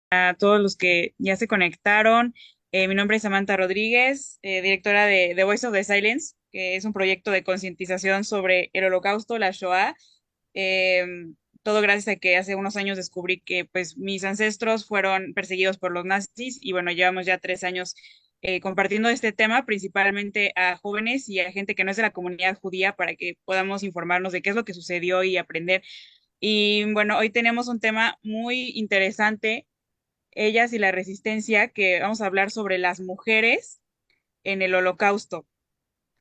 A todos los que ya se conectaron. Mi nombre es Samantha Rodríguez, directora de The Voice of the Silence, que es un proyecto de concientización sobre el Holocausto, la Shoah. Eh, Todo gracias a que hace unos años descubrí que pues mis ancestros fueron perseguidos por los nazis y bueno, llevamos ya 3 años compartiendo este tema, principalmente a jóvenes y a gente que no es de la comunidad judía para que podamos informarnos de qué es lo que sucedió y aprender. Y bueno, hoy tenemos un tema muy interesante, ellas y la resistencia, que vamos a hablar sobre las mujeres en el Holocausto,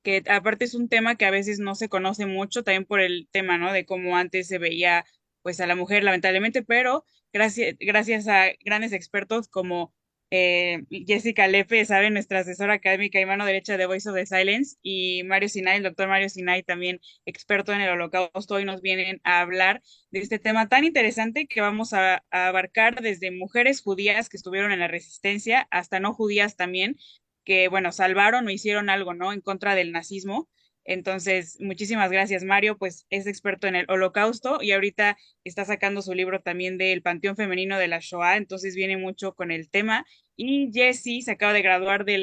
que aparte es un tema que a veces no se conoce mucho, también por el tema, ¿no? De cómo antes se veía pues a la mujer lamentablemente, pero gracias a grandes expertos como Jessica Lepe, sabe, nuestra asesora académica y mano derecha de Voice of the Silence, y Mario Sinai, el doctor Mario Sinai, también experto en el Holocausto, hoy nos vienen a hablar de este tema tan interesante que vamos a abarcar desde mujeres judías que estuvieron en la resistencia hasta no judías también, que, bueno, salvaron o hicieron algo, ¿no? En contra del nazismo. Entonces, muchísimas gracias, Mario, pues es experto en el Holocausto y ahorita está sacando su libro también del Panteón Femenino de la Shoah, entonces viene mucho con el tema. Y Jessie se acaba de graduar de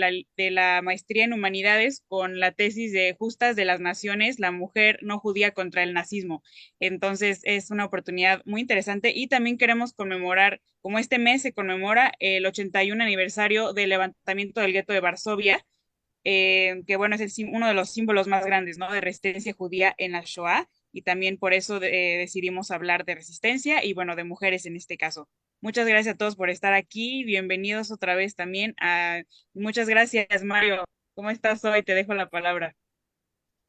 la maestría en Humanidades con la tesis de Justas de las Naciones, la mujer no judía contra el nazismo. Entonces, es una oportunidad muy interesante y también queremos conmemorar, como este mes se conmemora el 81 aniversario del levantamiento del gueto de Varsovia, que bueno, es uno de los símbolos más grandes, ¿no? De resistencia judía en la Shoah, y también por eso decidimos hablar de resistencia y bueno, de mujeres en este caso. Muchas gracias a todos por estar aquí, bienvenidos otra vez también. Muchas gracias, Mario. ¿Cómo estás hoy? Te dejo la palabra.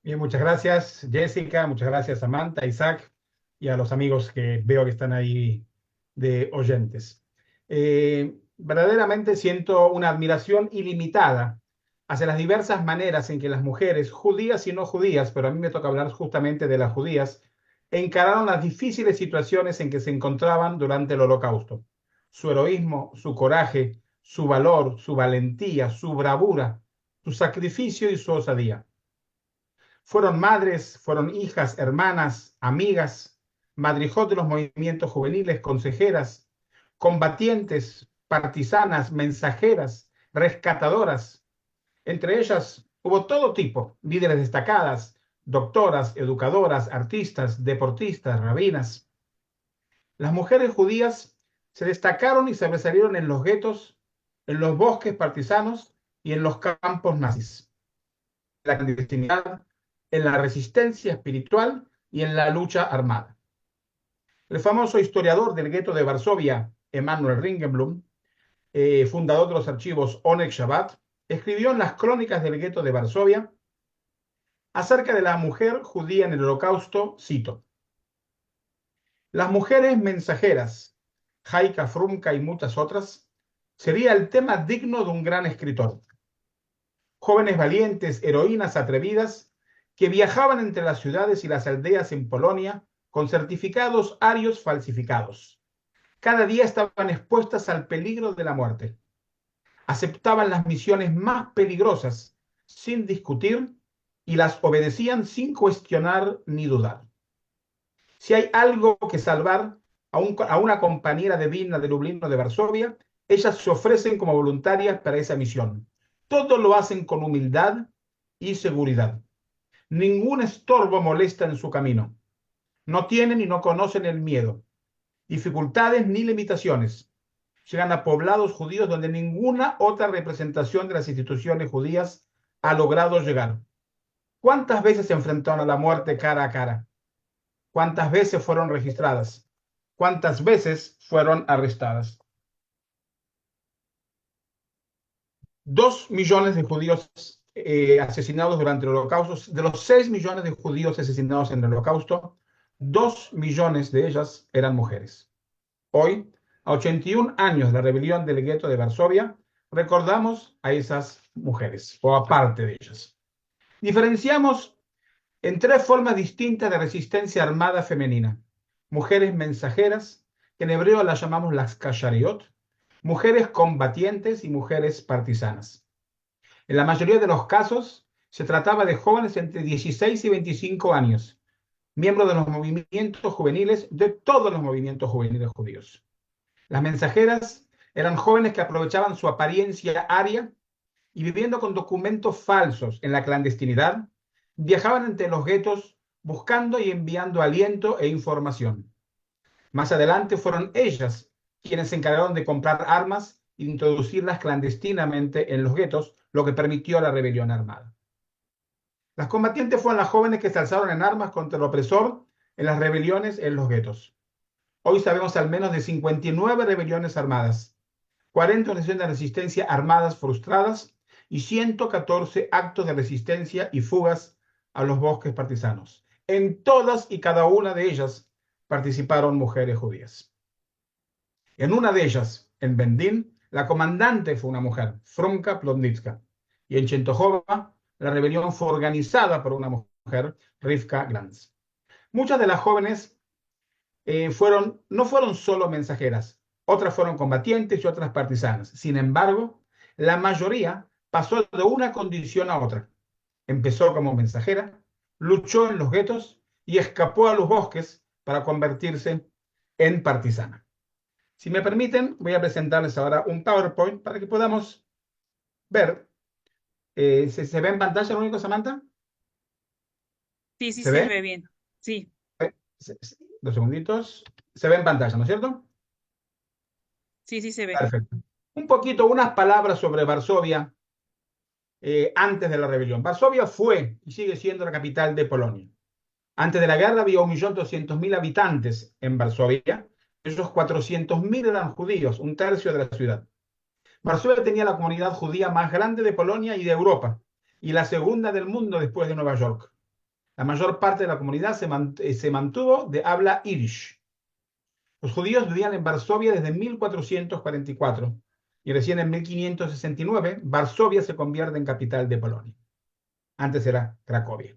Bien, muchas gracias, Jessica, muchas gracias, Samantha, Isaac, y a los amigos que veo que están ahí de oyentes. Verdaderamente siento una admiración ilimitada hacia las diversas maneras en que las mujeres, judías y no judías, pero a mí me toca hablar justamente de las judías, encararon las difíciles situaciones en que se encontraban durante el Holocausto. Su heroísmo, su coraje, su valor, su valentía, su bravura, su sacrificio y su osadía. Fueron madres, fueron hijas, hermanas, amigas, madrijos de los movimientos juveniles, consejeras, combatientes, partisanas, mensajeras, rescatadoras. Entre ellas hubo todo tipo, líderes destacadas, doctoras, educadoras, artistas, deportistas, rabinas. Las mujeres judías se destacaron y sobresalieron en los guetos, en los bosques partisanos y en los campos nazis, la clandestinidad, en la resistencia espiritual y en la lucha armada. El famoso historiador del gueto de Varsovia, Emanuel Ringelblum, fundador de los archivos Onek Shabbat, escribió en las crónicas del gueto de Varsovia acerca de la mujer judía en el Holocausto, cito: las mujeres mensajeras, Jaika Frumka y muchas otras, sería el tema digno de un gran escritor. Jóvenes valientes, heroínas atrevidas, que viajaban entre las ciudades y las aldeas en Polonia con certificados arios falsificados. Cada día estaban expuestas al peligro de la muerte. Aceptaban las misiones más peligrosas sin discutir y las obedecían sin cuestionar ni dudar. Si hay algo que salvar a una compañera de Vilna, de Lublin o de Varsovia, ellas se ofrecen como voluntarias para esa misión. Todo lo hacen con humildad y seguridad. Ningún estorbo molesta en su camino. No tienen y no conocen el miedo, dificultades ni limitaciones. Llegan a poblados judíos donde ninguna otra representación de las instituciones judías ha logrado llegar. ¿Cuántas veces se enfrentaron a la muerte cara a cara? ¿Cuántas veces fueron registradas? ¿Cuántas veces fueron arrestadas? 2 millones de judíos asesinados durante el Holocausto. De los 6 millones de judíos asesinados en el Holocausto, 2 millones de ellas eran mujeres. Hoy, a 81 años de la rebelión del gueto de Varsovia, recordamos a esas mujeres, o a parte de ellas. Diferenciamos en 3 formas distintas de resistencia armada femenina: mujeres mensajeras, que en hebreo las llamamos las kashariot, mujeres combatientes y mujeres partisanas. En la mayoría de los casos se trataba de jóvenes entre 16 y 25 años, miembros de los movimientos juveniles, de todos los movimientos juveniles judíos. Las mensajeras Eran jóvenes que aprovechaban su apariencia aria y viviendo con documentos falsos en la clandestinidad, viajaban entre los guetos buscando y enviando aliento e información. Más adelante fueron ellas quienes se encargaron de comprar armas e introducirlas clandestinamente en los guetos, lo que permitió la rebelión armada. Las combatientes fueron las jóvenes que se alzaron en armas contra el opresor en las rebeliones en los guetos. Hoy sabemos al menos de 59 rebeliones armadas, 40 organizaciones de resistencia armadas frustradas y 114 actos de resistencia y fugas a los bosques partisanos. En todas y cada una de ellas participaron mujeres judías. En una de ellas, en Bendín, la comandante fue una mujer, Frunka Plotnitska, y en Chentojova la rebelión fue organizada por una mujer, Rivka Glantz. Muchas de las jóvenes no fueron solo mensajeras, otras fueron combatientes y otras partisanas. Sin embargo, la mayoría pasó de una condición a otra. Empezó como mensajera, luchó en los guetos y escapó a los bosques para convertirse en partisana. Si me permiten, voy a presentarles ahora un PowerPoint para que podamos ver. ¿Se ve en pantalla lo único, Samantha? Sí, sí ¿Se se ve? ve bien. Sí, Dos segunditos. Se ve en pantalla, ¿no es cierto? sí, sí se ve. Perfecto. Un poquito, unas palabras sobre Varsovia antes de la rebelión. Varsovia fue y sigue siendo la capital de Polonia. Antes de la guerra había 1.200.000 habitantes en Varsovia. Esos 400.000 eran judíos, un tercio de la ciudad. Varsovia tenía la comunidad judía más grande de Polonia y de Europa, y la segunda del mundo después de Nueva York. La mayor parte de la comunidad se mantuvo de habla irish. Los judíos vivían en Varsovia desde 1444 y recién en 1569 Varsovia se convierte en capital de Polonia. Antes era Cracovia.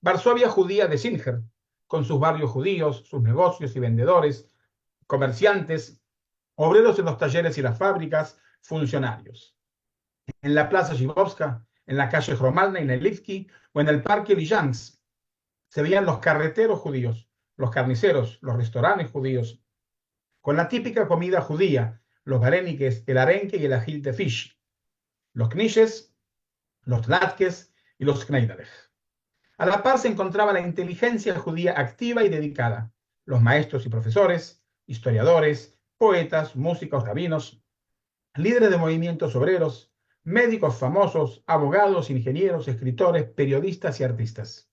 Varsovia judía de Singer, con sus barrios judíos, sus negocios y vendedores, comerciantes, obreros en los talleres y las fábricas, funcionarios. En la Plaza Zhivovska, en la calle Hromadna y Nelivki o en el Parque Lizhansk se veían los carreteros judíos, los carniceros, los restaurantes judíos, con la típica comida judía, los vareniques, el arenque y el ajilte fish, los knishes, los latkes y los kneiderech. A la par se encontraba la inteligencia judía activa y dedicada, los maestros y profesores, historiadores, poetas, músicos, rabinos, líderes de movimientos obreros, médicos famosos, abogados, ingenieros, escritores, periodistas y artistas.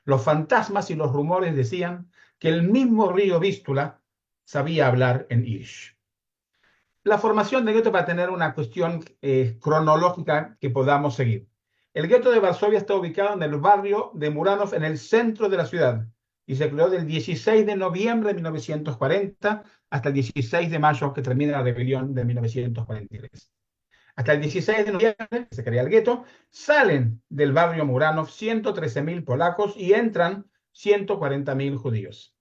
Los fantasmas y los rumores decían que el mismo río Vístula sabía hablar en Irish. La formación del gueto para tener una cuestión cronológica que podamos seguir. El gueto de Varsovia está ubicado en el barrio de Muranov, en el centro de la ciudad, y se creó del 16 de noviembre de 1940 hasta el 16 de mayo, que termina la rebelión de 1943. Hasta el 16 de noviembre, que se crea el gueto, salen del barrio Muranov 113.000 polacos y entran 140.000 judíos.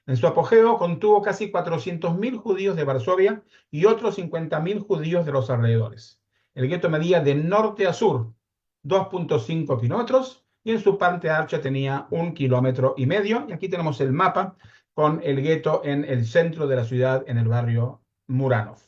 En su apogeo contuvo casi 400.000 judíos de Varsovia y otros 50.000 judíos de los alrededores. El gueto medía de norte a sur 2.5 kilómetros y en su parte ancha tenía 1,5 kilómetros. Y aquí tenemos el mapa con el gueto en el centro de la ciudad, en el barrio Muranov.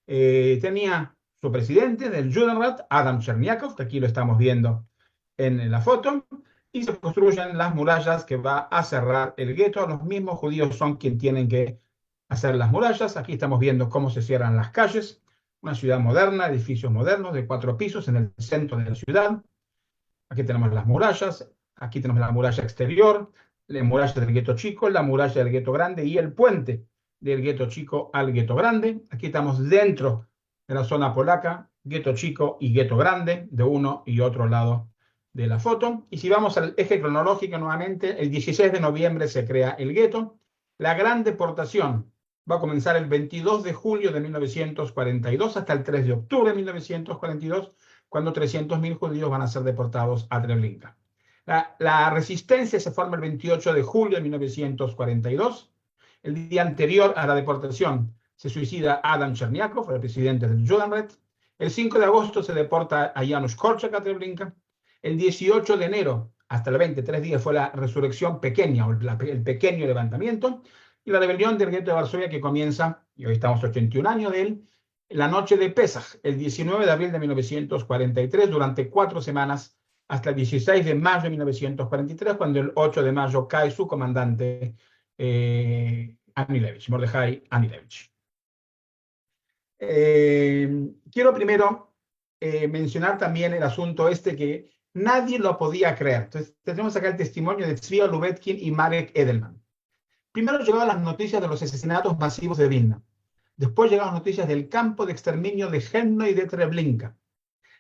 Tenía su presidente del Judenrat, Adam Cherniakov, que aquí lo estamos viendo en la foto, y se construyen las murallas que va a cerrar el gueto. Los mismos judíos son quienes tienen que hacer las murallas. Aquí estamos viendo cómo se cierran las calles. Una ciudad moderna, edificios modernos de 4 pisos en el centro de la ciudad. Aquí tenemos las murallas. Aquí tenemos la muralla exterior, la muralla del gueto chico, la muralla del gueto grande y el puente del gueto chico al gueto grande. Aquí estamos dentro de la zona polaca, gueto chico y gueto grande, de uno y otro lado de la foto. Y si vamos al eje cronológico nuevamente, el 16 de noviembre se crea el gueto. La gran deportación va a comenzar el 22 de julio de 1942 hasta el 3 de octubre de 1942, cuando 300.000 judíos van a ser deportados a Treblinka. La resistencia se forma el 28 de julio de 1942. El día anterior a la deportación se suicida Adam Cherniakov, el presidente del Judenrat. El 5 de agosto se deporta a Janusz Korczak a Treblinka. El 18 de enero hasta el 20, 3 días, fue la resurrección pequeña o el pequeño levantamiento. y la rebelión del gueto de Varsovia que comienza, y hoy estamos 81 años de él, la noche de Pesaj, el 19 de abril de 1943, durante 4 semanas, hasta el 16 de mayo de 1943, cuando el 8 de mayo cae su comandante Anilevich, Mordejai Anilevich. Quiero primero mencionar también el asunto este que nadie lo podía creer. Entonces, tenemos acá el testimonio de Tzvia Lubetkin y Marek Edelman. Primero llegaban las noticias de los asesinatos masivos de Vilna. Después llegaban las noticias del campo de exterminio de Chelmno y de Treblinka.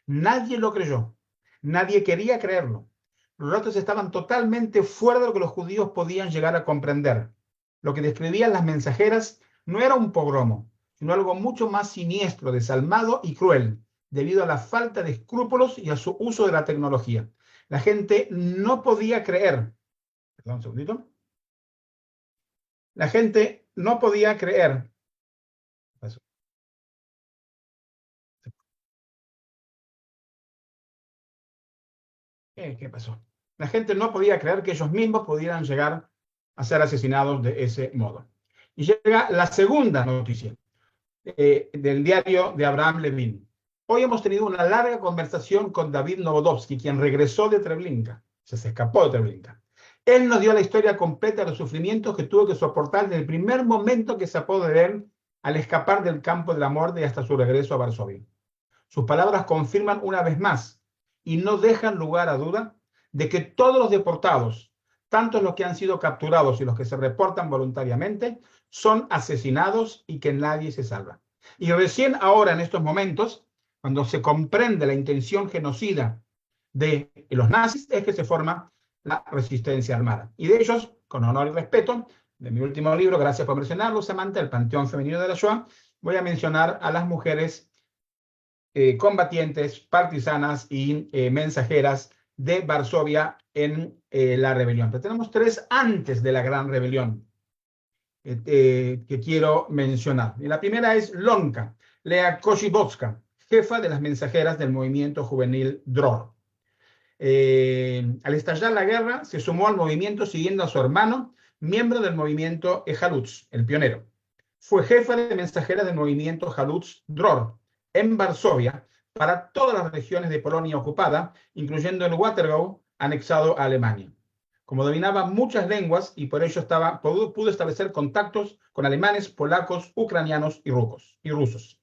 Nadie lo creyó. Nadie quería creerlo. Los datos estaban totalmente fuera de lo que los judíos podían llegar a comprender. Lo que describían las mensajeras no era un pogromo, sino algo mucho más siniestro, desalmado y cruel, debido a la falta de escrúpulos y a su uso de la tecnología. La gente no podía creer. Perdón un segundito. La gente no podía creer. ¿Qué pasó? La gente no podía creer que ellos mismos pudieran llegar a ser asesinados de ese modo. Y llega la segunda noticia del diario de Abraham Levin. Hoy hemos tenido una larga conversación con David Novodovsky, quien regresó de Treblinka, se escapó de Treblinka. Él nos dio la historia completa de los sufrimientos que tuvo que soportar desde el primer momento que se apodó de él al escapar del campo de la muerte y hasta su regreso a Varsovia. Sus palabras confirman una vez más y no dejan lugar a duda de que todos los deportados, tanto los que han sido capturados y los que se reportan voluntariamente, son asesinados y que nadie se salva. Y recién ahora, en estos momentos, cuando se comprende la intención genocida de los nazis, es que se forma la resistencia armada. Y de ellos, con honor y respeto, de mi último libro, gracias por mencionarlo, Samantha, El Panteón Femenino de la Shoah, voy a mencionar a las mujeres combatientes, partisanas y mensajeras de Varsovia en la rebelión. Pero tenemos 3 antes de la gran rebelión que quiero mencionar. Y la primera es Lonka, Lea Koszybowska, jefa de las mensajeras del movimiento juvenil Dror. Al estallar la guerra, se sumó al movimiento siguiendo a su hermano, miembro del movimiento Jalutz, el pionero. Fue jefa de mensajeras del movimiento Jalutz Dror en Varsovia para todas las regiones de Polonia ocupada, incluyendo el Watergau, anexado a Alemania. Como dominaba muchas lenguas y por ello pudo establecer contactos con alemanes, polacos, ucranianos y rusos.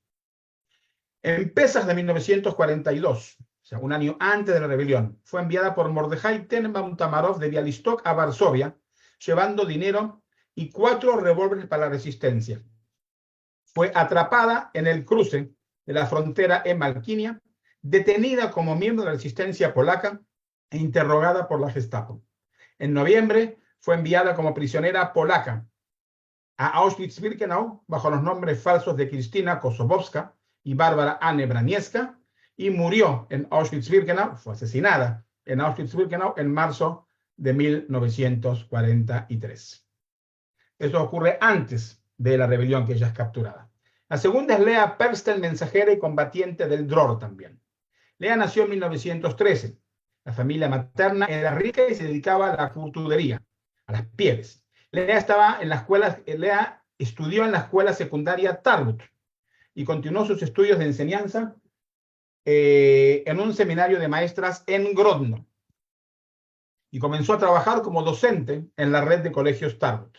En Pesaj de 1942, o sea, un año antes de la rebelión, fue enviada por Mordejai Tenenbaum Tamarov de Bialystok a Varsovia, llevando dinero y 4 revólveres para la resistencia. Fue atrapada en el cruce de la frontera en Malquinia, detenida como miembro de la resistencia polaca e interrogada por la Gestapo. En noviembre fue enviada como prisionera polaca a Auschwitz-Birkenau bajo los nombres falsos de Kristina Kosobowska y Bárbara Anne Branieska, y murió en Auschwitz-Birkenau, fue asesinada en Auschwitz-Birkenau en marzo de 1943. Eso ocurre antes de la rebelión, que ella es capturada. La segunda es Lea Perstel, mensajera y combatiente del Dror también. Lea nació en 1913. La familia materna era rica y se dedicaba a la curtudería, a las pieles. Lea estudió en la escuela secundaria Tarbut y continuó sus estudios de enseñanza en un seminario de maestras en Grodno. Y comenzó a trabajar como docente en la red de colegios Tarbut.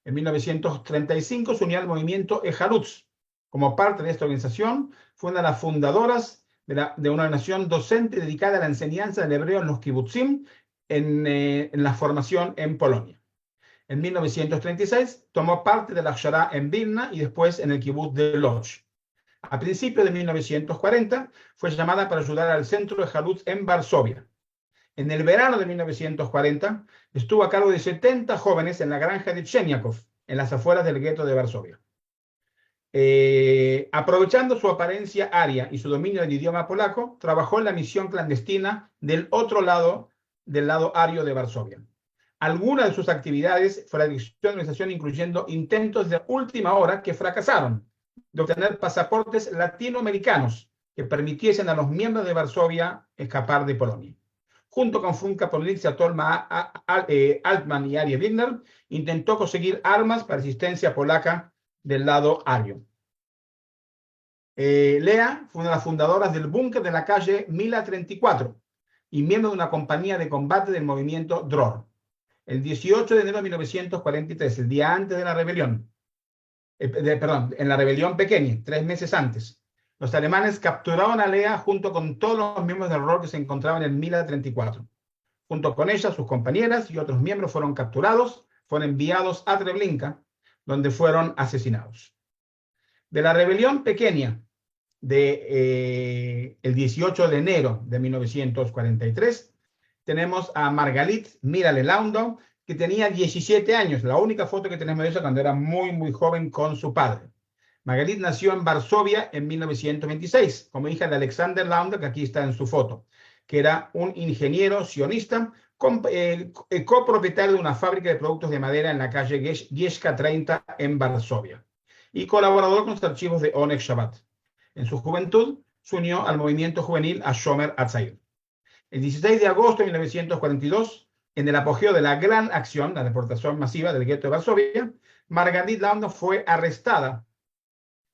En 1935 se unió al movimiento Jalutz. Como parte de esta organización, fue una de las fundadoras de una nación docente dedicada a la enseñanza del hebreo en los kibutzim, en la formación en Polonia. En 1936 tomó parte de la Hashara en Vilna y después en el kibutz de Lodz. A principios de 1940 fue llamada para ayudar al centro de Jalutz en Varsovia. En el verano de 1940 estuvo a cargo de 70 jóvenes en la granja de Cheniakov, en las afueras del gueto de Varsovia. Aprovechando su apariencia aria y su dominio del idioma polaco, trabajó en la misión clandestina del otro lado, del lado ario de Varsovia. Algunas de sus actividades fue la dirección de organización, incluyendo intentos de última hora que fracasaron de obtener pasaportes latinoamericanos que permitiesen a los miembros de Varsovia escapar de Polonia. junto con Funka Polizia, Tolma Altman y Arie Wigner, intentó conseguir armas para resistencia polaca del lado ario. Lea fue una de las fundadoras del búnker de la calle Mila 34 y miembro de una compañía de combate del movimiento DROR. El 18 de enero de 1943, el día antes de la rebelión, en la rebelión pequeña, 3 meses antes, los alemanes capturaron a Lea junto con todos los miembros del ROR que se encontraban en Mila 34. Junto con ella, sus compañeras y otros miembros fueron capturados, fueron enviados a Treblinka, donde fueron asesinados. De la rebelión pequeña el 18 de enero de 1943, tenemos a Margalit Mira-Lelaundo, que tenía 17 años. La única foto que tenemos de ella cuando era muy, muy joven con su padre. Margalit nació en Varsovia en 1926, como hija de Alexander Laundo, que aquí está en su foto, que era un ingeniero sionista, copropietario de una fábrica de productos de madera en la calle Gieska 30 en Varsovia, y colaborador con los archivos de Onek Shabbat. En su juventud, se unió al movimiento juvenil Shomer Hatzair. El 16 de agosto de 1942, en el apogeo de la gran acción, la deportación masiva del gueto de Varsovia, Margalit Laundo fue arrestada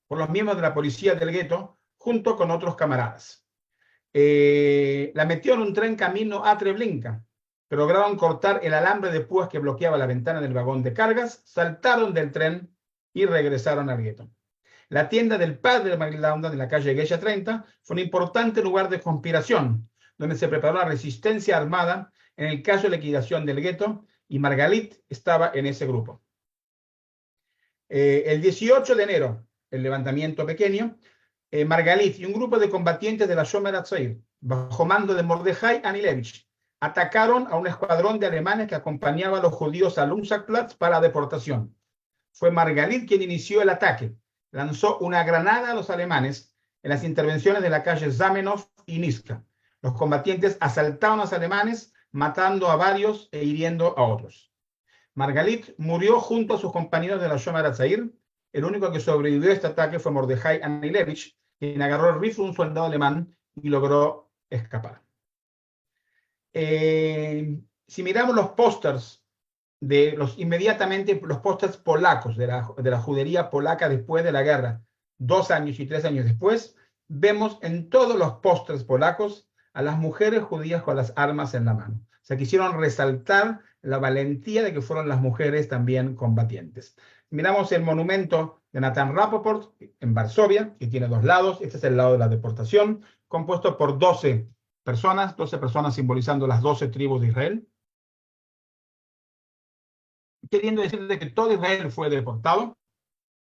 por los miembros de la policía del gueto junto con otros camaradas. La metió en un tren camino a Treblinka, pero lograron cortar el alambre de púas que bloqueaba la ventana del vagón de cargas, saltaron del tren y regresaron al gueto. La tienda del padre de Margalit Laundo en la calle Geisha 30 fue un importante lugar de conspiración, donde se preparó la resistencia armada en el caso de la liquidación del gueto, y Margalit estaba en ese grupo. El 18 de enero, el levantamiento pequeño, Margalit y un grupo de combatientes de la Shomer Hatzair, bajo mando de Mordechai Anilevich, atacaron a un escuadrón de alemanes que acompañaba a los judíos al Unsackplatz para la deportación. Fue Margalit quien inició el ataque. Lanzó una granada a los alemanes en las intervenciones de la calle Zamenhof y Niska. Los combatientes asaltaron a los alemanes, matando a varios e hiriendo a otros. Margalit murió junto a sus compañeros de la Shomer Hatzair. El único que sobrevivió a este ataque fue Mordechai Anilevich, quien agarró el rifle de un soldado alemán y logró escapar. Si miramos los pósters inmediatamente los pósters polacos de la judería polaca después de la guerra, 2 años y 3 años después, vemos en todos los pósters polacos a las mujeres judías con las armas en la mano. O sea, quisieron resaltar la valentía de que fueron las mujeres también combatientes. Miramos el monumento de Nathan Rapoport en Varsovia, que tiene 2 lados. Este es el lado de la deportación, compuesto por 12 personas simbolizando las 12 tribus de Israel, queriendo decir que todo Israel fue deportado.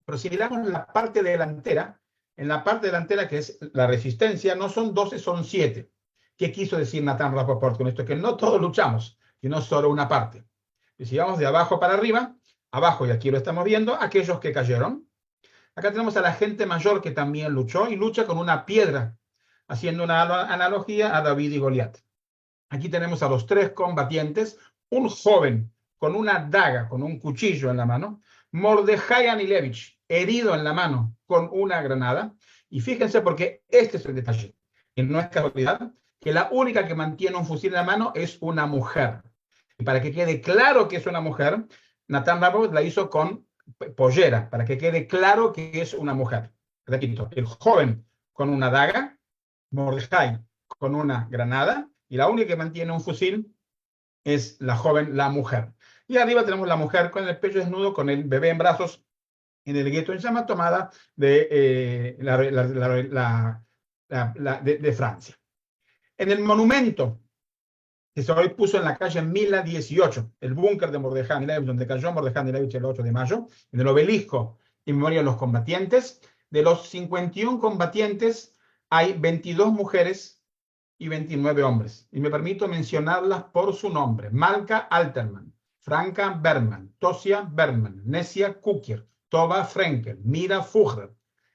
Pero si miramos la parte delantera, en la parte delantera que es la resistencia, no son 12, son 7. ¿Qué quiso decir Nathan Rapoport con esto? Que no todos luchamos, sino solo una parte. Y si vamos de abajo para arriba, abajo, y aquí lo estamos viendo, aquellos que cayeron. Acá tenemos a la gente mayor que también luchó y lucha con una piedra, haciendo una analogía a David y Goliat. Aquí tenemos a los 3 combatientes, un joven con una daga, con un cuchillo en la mano, Mordechai Anilevich, herido en la mano con una granada. Y fíjense, porque este es el detalle, que no es casualidad, que la única que mantiene un fusil en la mano es una mujer. Y para que quede claro que es una mujer, Nathan Rapoport la hizo con pollera, para que quede claro que es una mujer. Repito, el joven con una daga, Mordechai con una granada, y la única que mantiene un fusil es la joven, la mujer. Y arriba tenemos la mujer con el pecho desnudo, con el bebé en brazos, en el gueto en llama, tomada de Francia. En el monumento que se hoy puso en la calle Mila 18, el búnker de Mordechai Anilevich, donde cayó Mordechai Anilevich el 8 de mayo, en el obelisco en memoria de los combatientes, de los 51 combatientes hay 22 mujeres y 29 hombres. Y me permito mencionarlas por su nombre: Malka Alterman, Franka Berman, Tosia Berman, Nesia Kukier, Tova Frenkel, Mira Fugger,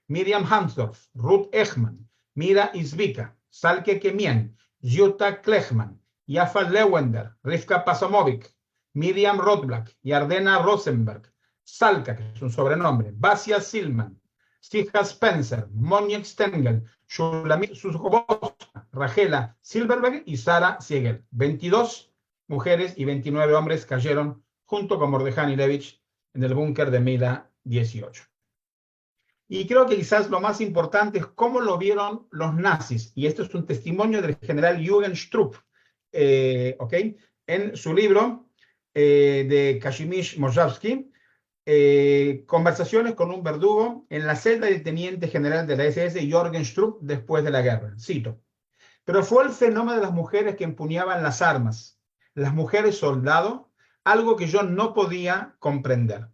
Miriam Hansdorf, Ruth Echman, Mira Izvika, Salke Kemien, Jutta Klechman, Jaffa Lewender, Rivka Pasamovic, Miriam Rothblack, Yardena Rosenberg, Salka, que es un sobrenombre, Basia Silman, Sija Spencer, Moniek Stengel, Shulamit Suskobowska, Rachela Silverberg y Sara Siegel. 22 mujeres y 29 hombres cayeron junto con Mordejai Anilevich en el búnker de Mila 18. Y creo que quizás lo más importante es cómo lo vieron los nazis. Y esto es un testimonio del general Jürgen Strupp, ¿okay? En su libro de Kazimierz Moszkowski, Conversaciones con un verdugo en la celda del teniente general de la SS Jürgen Strupp después de la guerra. Cito. Pero fue el fenómeno de las mujeres que empuñaban las armas, las mujeres soldado, algo que yo no podía comprender.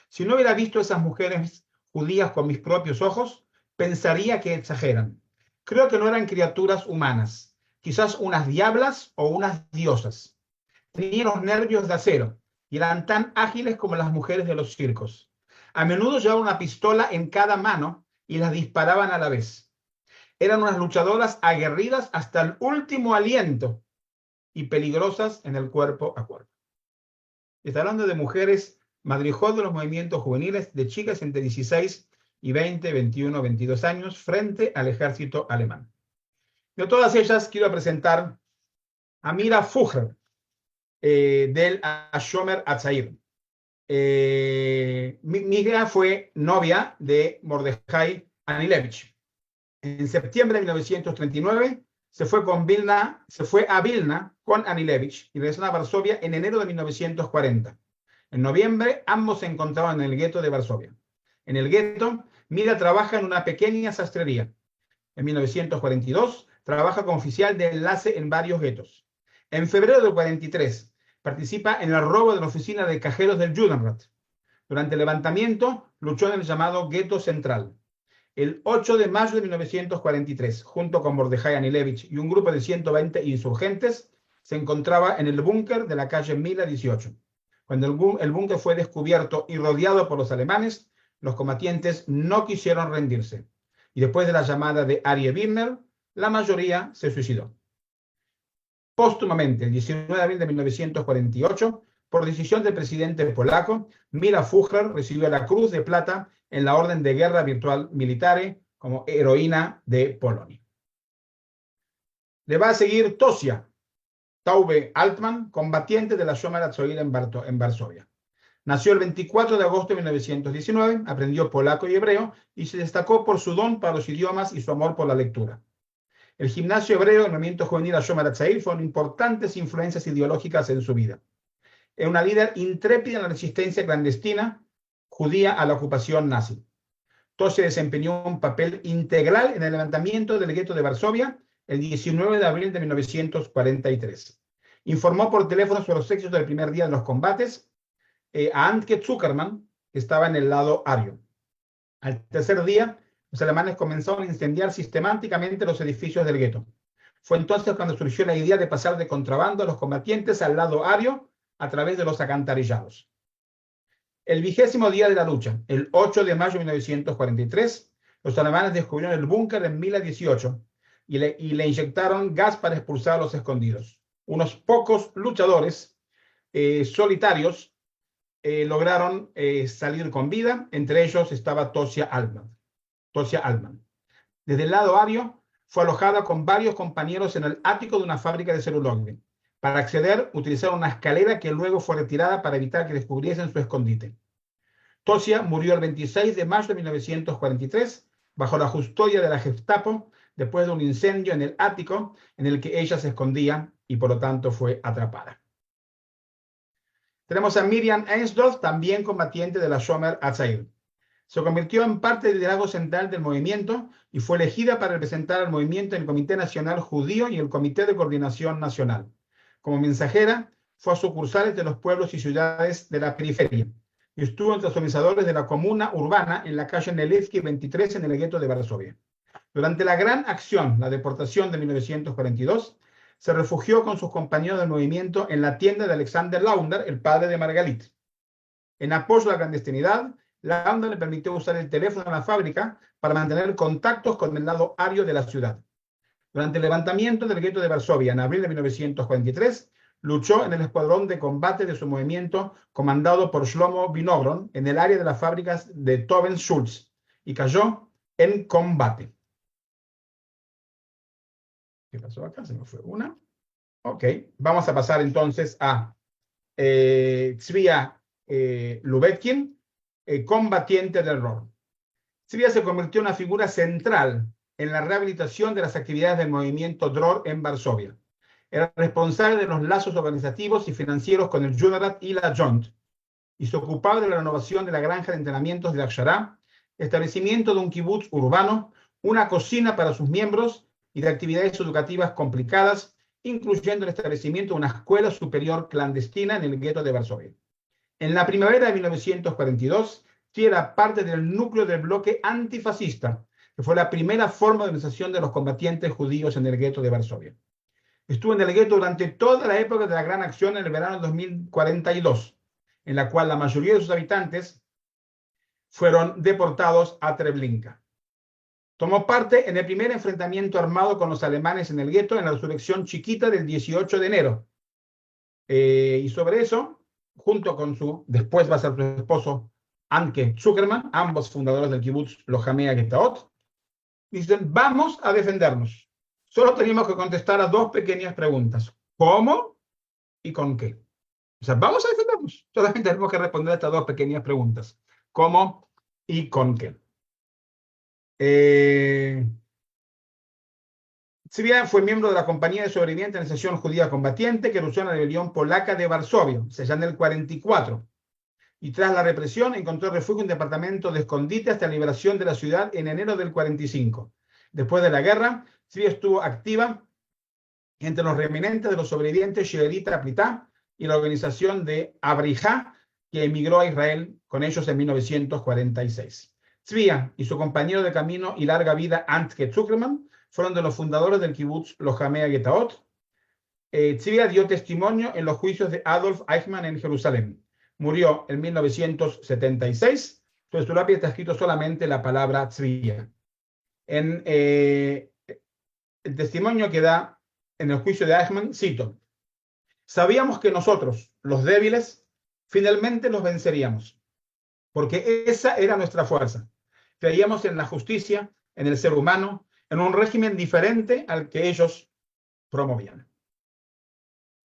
Si no hubiera visto esas mujeres judías con mis propios ojos, pensaría que exageran. Creo que no eran criaturas humanas, quizás unas diablas o unas diosas. Tenían los nervios de acero y eran tan ágiles como las mujeres de los circos. A menudo llevaban una pistola en cada mano y las disparaban a la vez. Eran unas luchadoras aguerridas hasta el último aliento y peligrosas en el cuerpo a cuerpo. Está hablando de mujeres madrijón de los movimientos juveniles de chicas entre 16 y 20, 21, 22 años frente al ejército alemán. De todas ellas quiero presentar a Mira Fugger, del Shomer Hatzair. Mira fue novia de Mordejai Anilevich. En septiembre de 1939 se fue a Vilna con Anilevich y regresó a Varsovia en enero de 1940. En noviembre, ambos se encontraban en el gueto de Varsovia. En el gueto, Mira trabaja en una pequeña sastrería. En 1942, trabaja como oficial de enlace en varios guetos. En febrero del 43, participa en el robo de la oficina de cajeros del Judenrat. Durante el levantamiento, luchó en el llamado gueto central. El 8 de mayo de 1943, junto con Mordejai Anilevich y un grupo de 120 insurgentes, se encontraba en el búnker de la calle Mila 18. Cuando el búnker fue descubierto y rodeado por los alemanes, los combatientes no quisieron rendirse. Y después de la llamada de Arie Birner, la mayoría se suicidó. Póstumamente, el 19 de abril de 1948, por decisión del presidente polaco, Mira Fugger recibió la Cruz de Plata en la Orden de Guerra Virtual Militare como heroína de Polonia. Le va a seguir Tosia Taube Altman, combatiente de la Shomer Hatzair en Varsovia. Nació el 24 de agosto de 1919, aprendió polaco y hebreo y se destacó por su don para los idiomas y su amor por la lectura. El gimnasio hebreo y el movimiento juvenil Shomer Hatzair fueron importantes influencias ideológicas en su vida. Era una líder intrépida en la resistencia clandestina judía a la ocupación nazi. Tosia desempeñó un papel integral en el levantamiento del gueto de Varsovia el 19 de abril de 1943. Informó por teléfono sobre los éxitos del primer día de los combates a Antje Zuckermann, que estaba en el lado ario. Al tercer día, los alemanes comenzaron a incendiar sistemáticamente los edificios del gueto. Fue entonces cuando surgió la idea de pasar de contrabando a los combatientes al lado ario a través de los alcantarillados. El 20º día de la lucha, el 8 de mayo de 1943, los alemanes descubrieron el búnker en Mila 18 y le inyectaron gas para expulsar a los escondidos. Unos pocos luchadores solitarios lograron salir con vida. Entre ellos estaba Tosia Altman. Desde el lado ario, fue alojada con varios compañeros en el ático de una fábrica de celuloide. Para acceder, utilizaron una escalera que luego fue retirada para evitar que descubriesen su escondite. Tosia murió el 26 de mayo de 1943 bajo la custodia de la Gestapo después de un incendio en el ático en el que ella se escondía y por lo tanto fue atrapada. Tenemos a Miriam Einsdorf, también combatiente de la Shomer Hatzair. Se convirtió en parte del liderazgo central del movimiento y fue elegida para representar al movimiento en el Comité Nacional Judío y el Comité de Coordinación Nacional. Como mensajera, fue a sucursales de los pueblos y ciudades de la periferia y estuvo entre los organizadores de la comuna urbana en la calle Nelevsky 23 en el gueto de Varsovia. Durante la gran acción, la deportación de 1942, se refugió con sus compañeros del movimiento en la tienda de Alexander Launder, el padre de Margalit. En apoyo a la clandestinidad, Launder le permitió usar el teléfono en la fábrica para mantener contactos con el lado ario de la ciudad. Durante el levantamiento del gueto de Varsovia en abril de 1943, luchó en el escuadrón de combate de su movimiento comandado por Shlomo Vinogron en el área de las fábricas de Tobin-Schultz y cayó en combate. ¿Qué pasó acá? Se me fue una. Ok, vamos a pasar entonces a Tzvia Lubetkin, combatiente del rol. Tzvia se convirtió en una figura central en la rehabilitación de las actividades del movimiento DROR en Varsovia. Era responsable de los lazos organizativos y financieros con el Junarat y la Jont, y se ocupaba de la renovación de la granja de entrenamientos de Akshara, establecimiento de un kibutz urbano, una cocina para sus miembros y de actividades educativas complicadas, incluyendo el establecimiento de una escuela superior clandestina en el gueto de Varsovia. En la primavera de 1942, sí era parte del núcleo del bloque antifascista, que fue la primera forma de organización de los combatientes judíos en el gueto de Varsovia. Estuvo en el gueto durante toda la época de la Gran Acción en el verano de 2042, en la cual la mayoría de sus habitantes fueron deportados a Treblinka. Tomó parte en el primer enfrentamiento armado con los alemanes en el gueto en la resurrección chiquita del 18 de enero. Y sobre eso, junto con después va a ser su esposo, Anke Zuckerman, ambos fundadores del kibutz Lojamei Agetaot, dicen, vamos a defendernos. Solo tenemos que contestar a dos pequeñas preguntas. ¿Cómo y con qué? O sea, vamos a defendernos. Solamente tenemos que responder a estas dos pequeñas preguntas. ¿Cómo y con qué? Tzvia fue miembro de la compañía de sobrevivientes de la Nación Judía Combatiente que luchó en la rebelión polaca de Varsovia, se llama en el 44. Y tras la represión encontró refugio en un departamento de escondite hasta la liberación de la ciudad en enero del 45. Después de la guerra, Tzvia estuvo activa entre los remanentes de los sobrevivientes Sheerit Plitá y la organización de Abrija, que emigró a Israel con ellos en 1946. Tzvia y su compañero de camino y larga vida, Antke Zuckerman, fueron de los fundadores del kibutz Lojamei Agetaot. Tzvia dio testimonio en los juicios de Adolf Eichmann en Jerusalén. Murió en 1976. Sobre su lápida está escrito solamente la palabra Tzvia. En el testimonio que da en el juicio de Eichmann, cito: sabíamos que nosotros, los débiles, finalmente los venceríamos, porque esa era nuestra fuerza. Creíamos en la justicia, en el ser humano, en un régimen diferente al que ellos promovían.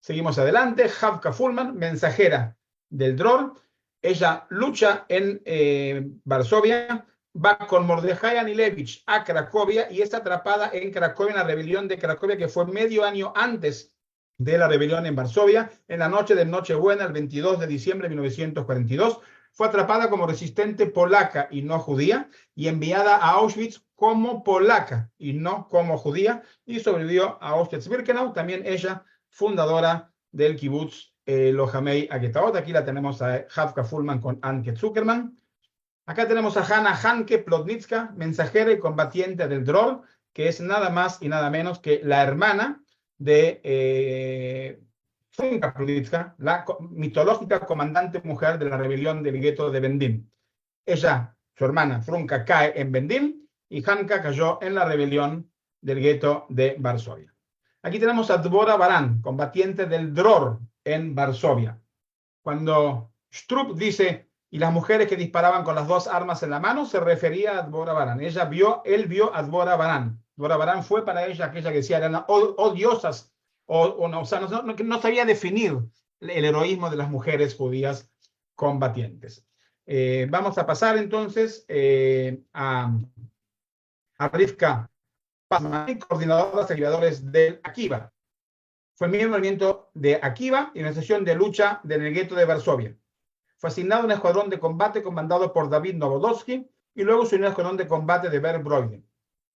Seguimos adelante. Havka Fullman, mensajera del DROR. Ella lucha en Varsovia, va con Mordejai Anilevich a Cracovia y está atrapada en Cracovia, en la rebelión de Cracovia, que fue medio año antes de la rebelión en Varsovia, en la noche de Nochebuena, el 22 de diciembre de 1942. Fue atrapada como resistente polaca y no judía y enviada a Auschwitz como polaca y no como judía, y sobrevivió a Auschwitz-Birkenau, también ella fundadora del kibutz Lojamei Agetaot. Aquí la tenemos a Havka Fullman con Anke Zuckerman. Acá tenemos a Hanna Hanke Plotnitska, mensajera y combatiente del DROR, que es nada más y nada menos que la hermana de Frunka Plotnitska, la mitológica comandante mujer de la rebelión del gueto de Vendim. Ella, su hermana Frunka, cae en Vendim y Hanka cayó en la rebelión del gueto de Varsovia. Aquí tenemos a Dvora Baran, combatiente del DROR en Varsovia. Cuando Strupp dice, y las mujeres que disparaban con las dos armas en la mano, se refería a Dvora Baran. Él vio a Dvora Baran. Dvora Baran fue para ella aquella que decía, eran odiosas, no sabía definir el heroísmo de las mujeres judías combatientes. Vamos a pasar entonces a Rivka Pazman, coordinadora de seguidores del Akiva. Fue miembro del movimiento de Akiva y en la sesión de lucha del gueto de Varsovia. Fue asignado a un escuadrón de combate comandado por David Novodovsky y luego se unió al escuadrón de combate de Verbroide.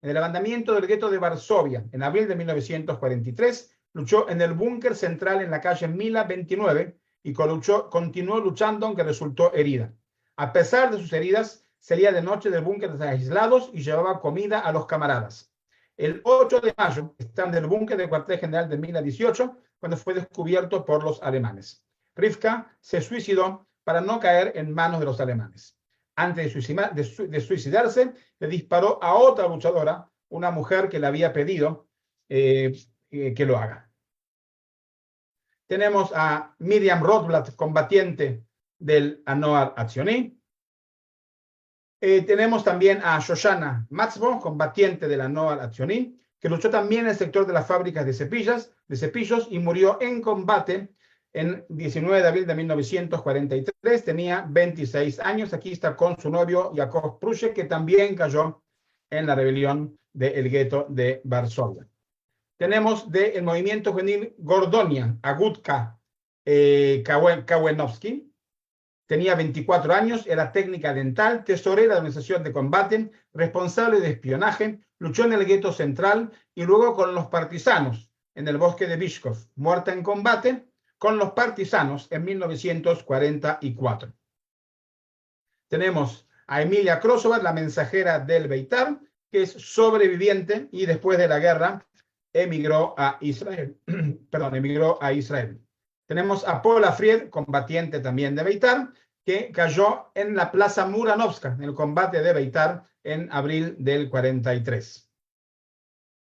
En el levantamiento del gueto de Varsovia, en abril de 1943, luchó en el búnker central en la calle Mila 29 y continuó luchando aunque resultó herida. A pesar de sus heridas, salía de noche del búnker aislados y llevaba comida a los camaradas. El 8 de mayo, estando en el búnker del cuartel general de Mila 18, cuando fue descubierto por los alemanes. Rivka se suicidó para no caer en manos de los alemanes. Antes de suicidarse, le disparó a otra luchadora, una mujer que le había pedido que lo haga. Tenemos a Miriam Rothblatt, combatiente del Anoar Atzioni. Tenemos también a Shoshana Matzbo, combatiente de la Noal Atzioni, que luchó también en el sector de las fábricas de cepillos y murió en combate en 19 de abril de 1943. Tenía 26 años. Aquí está con su novio Yakov Prushek, que también cayó en la rebelión del gueto de Varsovia. Tenemos del movimiento juvenil Gordonia, Agutka Kawenowski. Tenía 24 años, era técnica dental, tesorera de organización de combate, responsable de espionaje, luchó en el gueto central y luego con los partisanos en el bosque de Bishkov, muerta en combate con los partisanos en 1944. Tenemos a Emilia Krosova, la mensajera del Beitar, que es sobreviviente y después de la guerra emigró a Israel. Emigró a Israel. Tenemos a Paula Fried, combatiente también de Beitar, que cayó en la plaza Muranovska, en el combate de Beitar en abril del 43.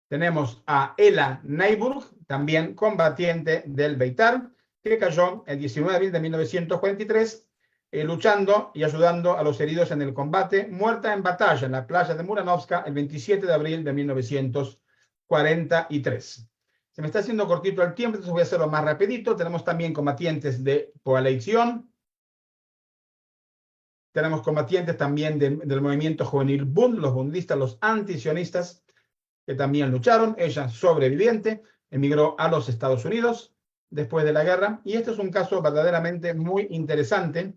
Tenemos a Ela Neiburg, también combatiente del Beitar, que cayó el 19 de abril de 1943, luchando y ayudando a los heridos en el combate, muerta en batalla en la playa de Muranovska el 27 de abril de 1943. Se me está haciendo cortito el tiempo, entonces voy a hacerlo más rapidito. Tenemos también combatientes de coalición. Tenemos combatientes también del movimiento juvenil Bund, los bundistas, los antisionistas, que también lucharon. Ella, sobreviviente, emigró a los Estados Unidos después de la guerra. Y este es un caso verdaderamente muy interesante.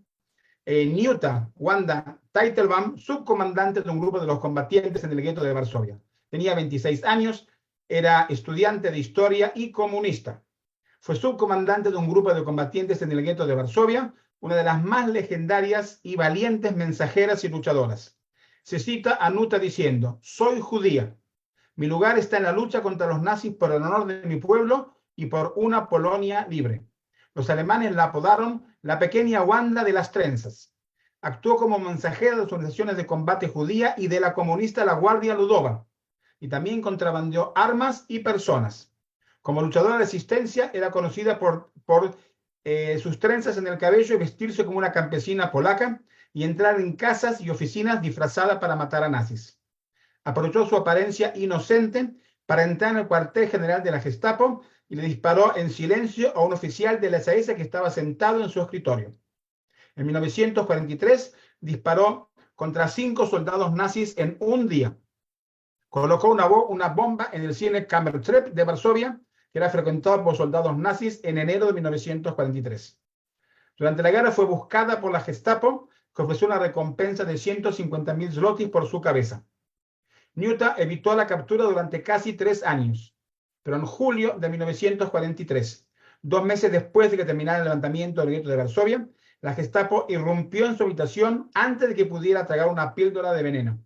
Nyuta Wanda Teitelbaum, subcomandante de un grupo de los combatientes en el gueto de Varsovia. Tenía 26 años, era estudiante de historia y comunista. Fue subcomandante de un grupo de combatientes en el gueto de Varsovia, una de las más legendarias y valientes mensajeras y luchadoras. Se cita a Nyuta diciendo: soy judía. Mi lugar está en la lucha contra los nazis por el honor de mi pueblo y por una Polonia libre. Los alemanes la apodaron la pequeña Wanda de las trenzas. Actuó como mensajera de las organizaciones de combate judía y de la comunista La Guardia Ludova, y también contrabandeó armas y personas. Como luchadora de resistencia, era conocida por sus trenzas en el cabello y vestirse como una campesina polaca y entrar en casas y oficinas disfrazada para matar a nazis. Aprovechó su apariencia inocente para entrar en el cuartel general de la Gestapo y le disparó en silencio a un oficial de la SS que estaba sentado en su escritorio. En 1943 disparó contra 5 soldados nazis en un día. Colocó una bomba en el cine Kammertrepp de Varsovia, que era frecuentado por soldados nazis en enero de 1943. Durante la guerra fue buscada por la Gestapo, que ofreció una recompensa de 150.000 zlotys por su cabeza. Nyuta evitó la captura durante casi 3 años, pero en julio de 1943, 2 meses después de que terminara el levantamiento del gueto de Varsovia, la Gestapo irrumpió en su habitación antes de que pudiera tragar una píldora de veneno.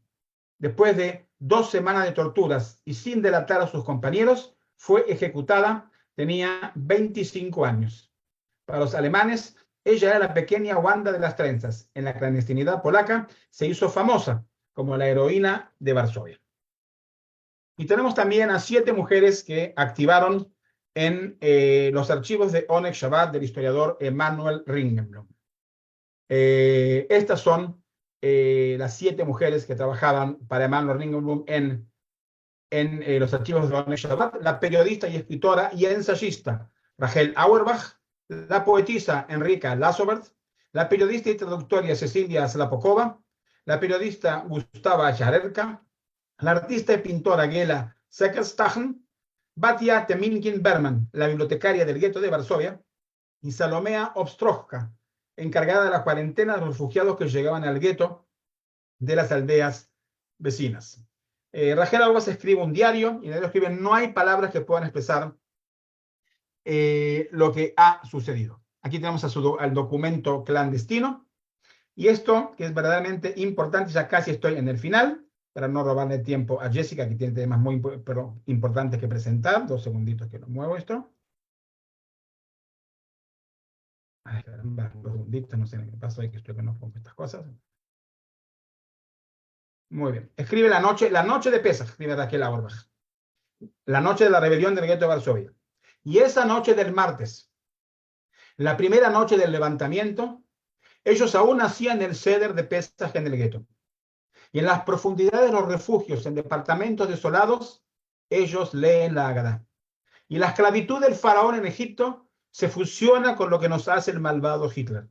Después de 2 semanas de torturas y sin delatar a sus compañeros, fue ejecutada. Tenía 25 años. Para los alemanes, ella era la pequeña Wanda de las trenzas. En la clandestinidad polaca se hizo famosa como la heroína de Varsovia. Y tenemos también a 7 mujeres que activaron en los archivos de Oneg Shabbat del historiador Emanuel Ringelblum. Estas son las 7 mujeres que trabajaban para Emanuel Ringelblum en los archivos de Oneg Shabbat: la periodista y escritora y ensayista Rachel Auerbach, la poetisa Enrika Lasovert, la periodista y traductora Cecilia Slapokova, la periodista Gustava Jarelka, la artista y pintora Gela Seckelstachen, Batia Teminkin-Berman, la bibliotecaria del gueto de Varsovia, y Salomea Obstrojka, encargada de la cuarentena de los refugiados que llegaban al gueto de las aldeas vecinas. Rachel Auerbach escribe un diario, y en él escribe: no hay palabras que puedan expresar lo que ha sucedido. Aquí tenemos al documento clandestino, y esto, que es verdaderamente importante, ya casi estoy en el final, para no robarle tiempo a Jessica, que tiene temas muy importantes que presentar. 2 segunditos que lo muevo esto. Ay, caramba, 2 segunditos, no sé qué pasó ahí, que estoy que no pongo estas cosas. Muy bien. Escribe la noche de Pesach, escribe Raquel Auerbach. La noche de la rebelión del gueto de Varsovia. Y esa noche del martes, la primera noche del levantamiento, ellos aún hacían el ceder de Pesach en el gueto. Y en las profundidades de los refugios, en departamentos desolados, Ellos leen la Agadá. Y la esclavitud del faraón en Egipto se fusiona con lo que nos hace el malvado Hitler.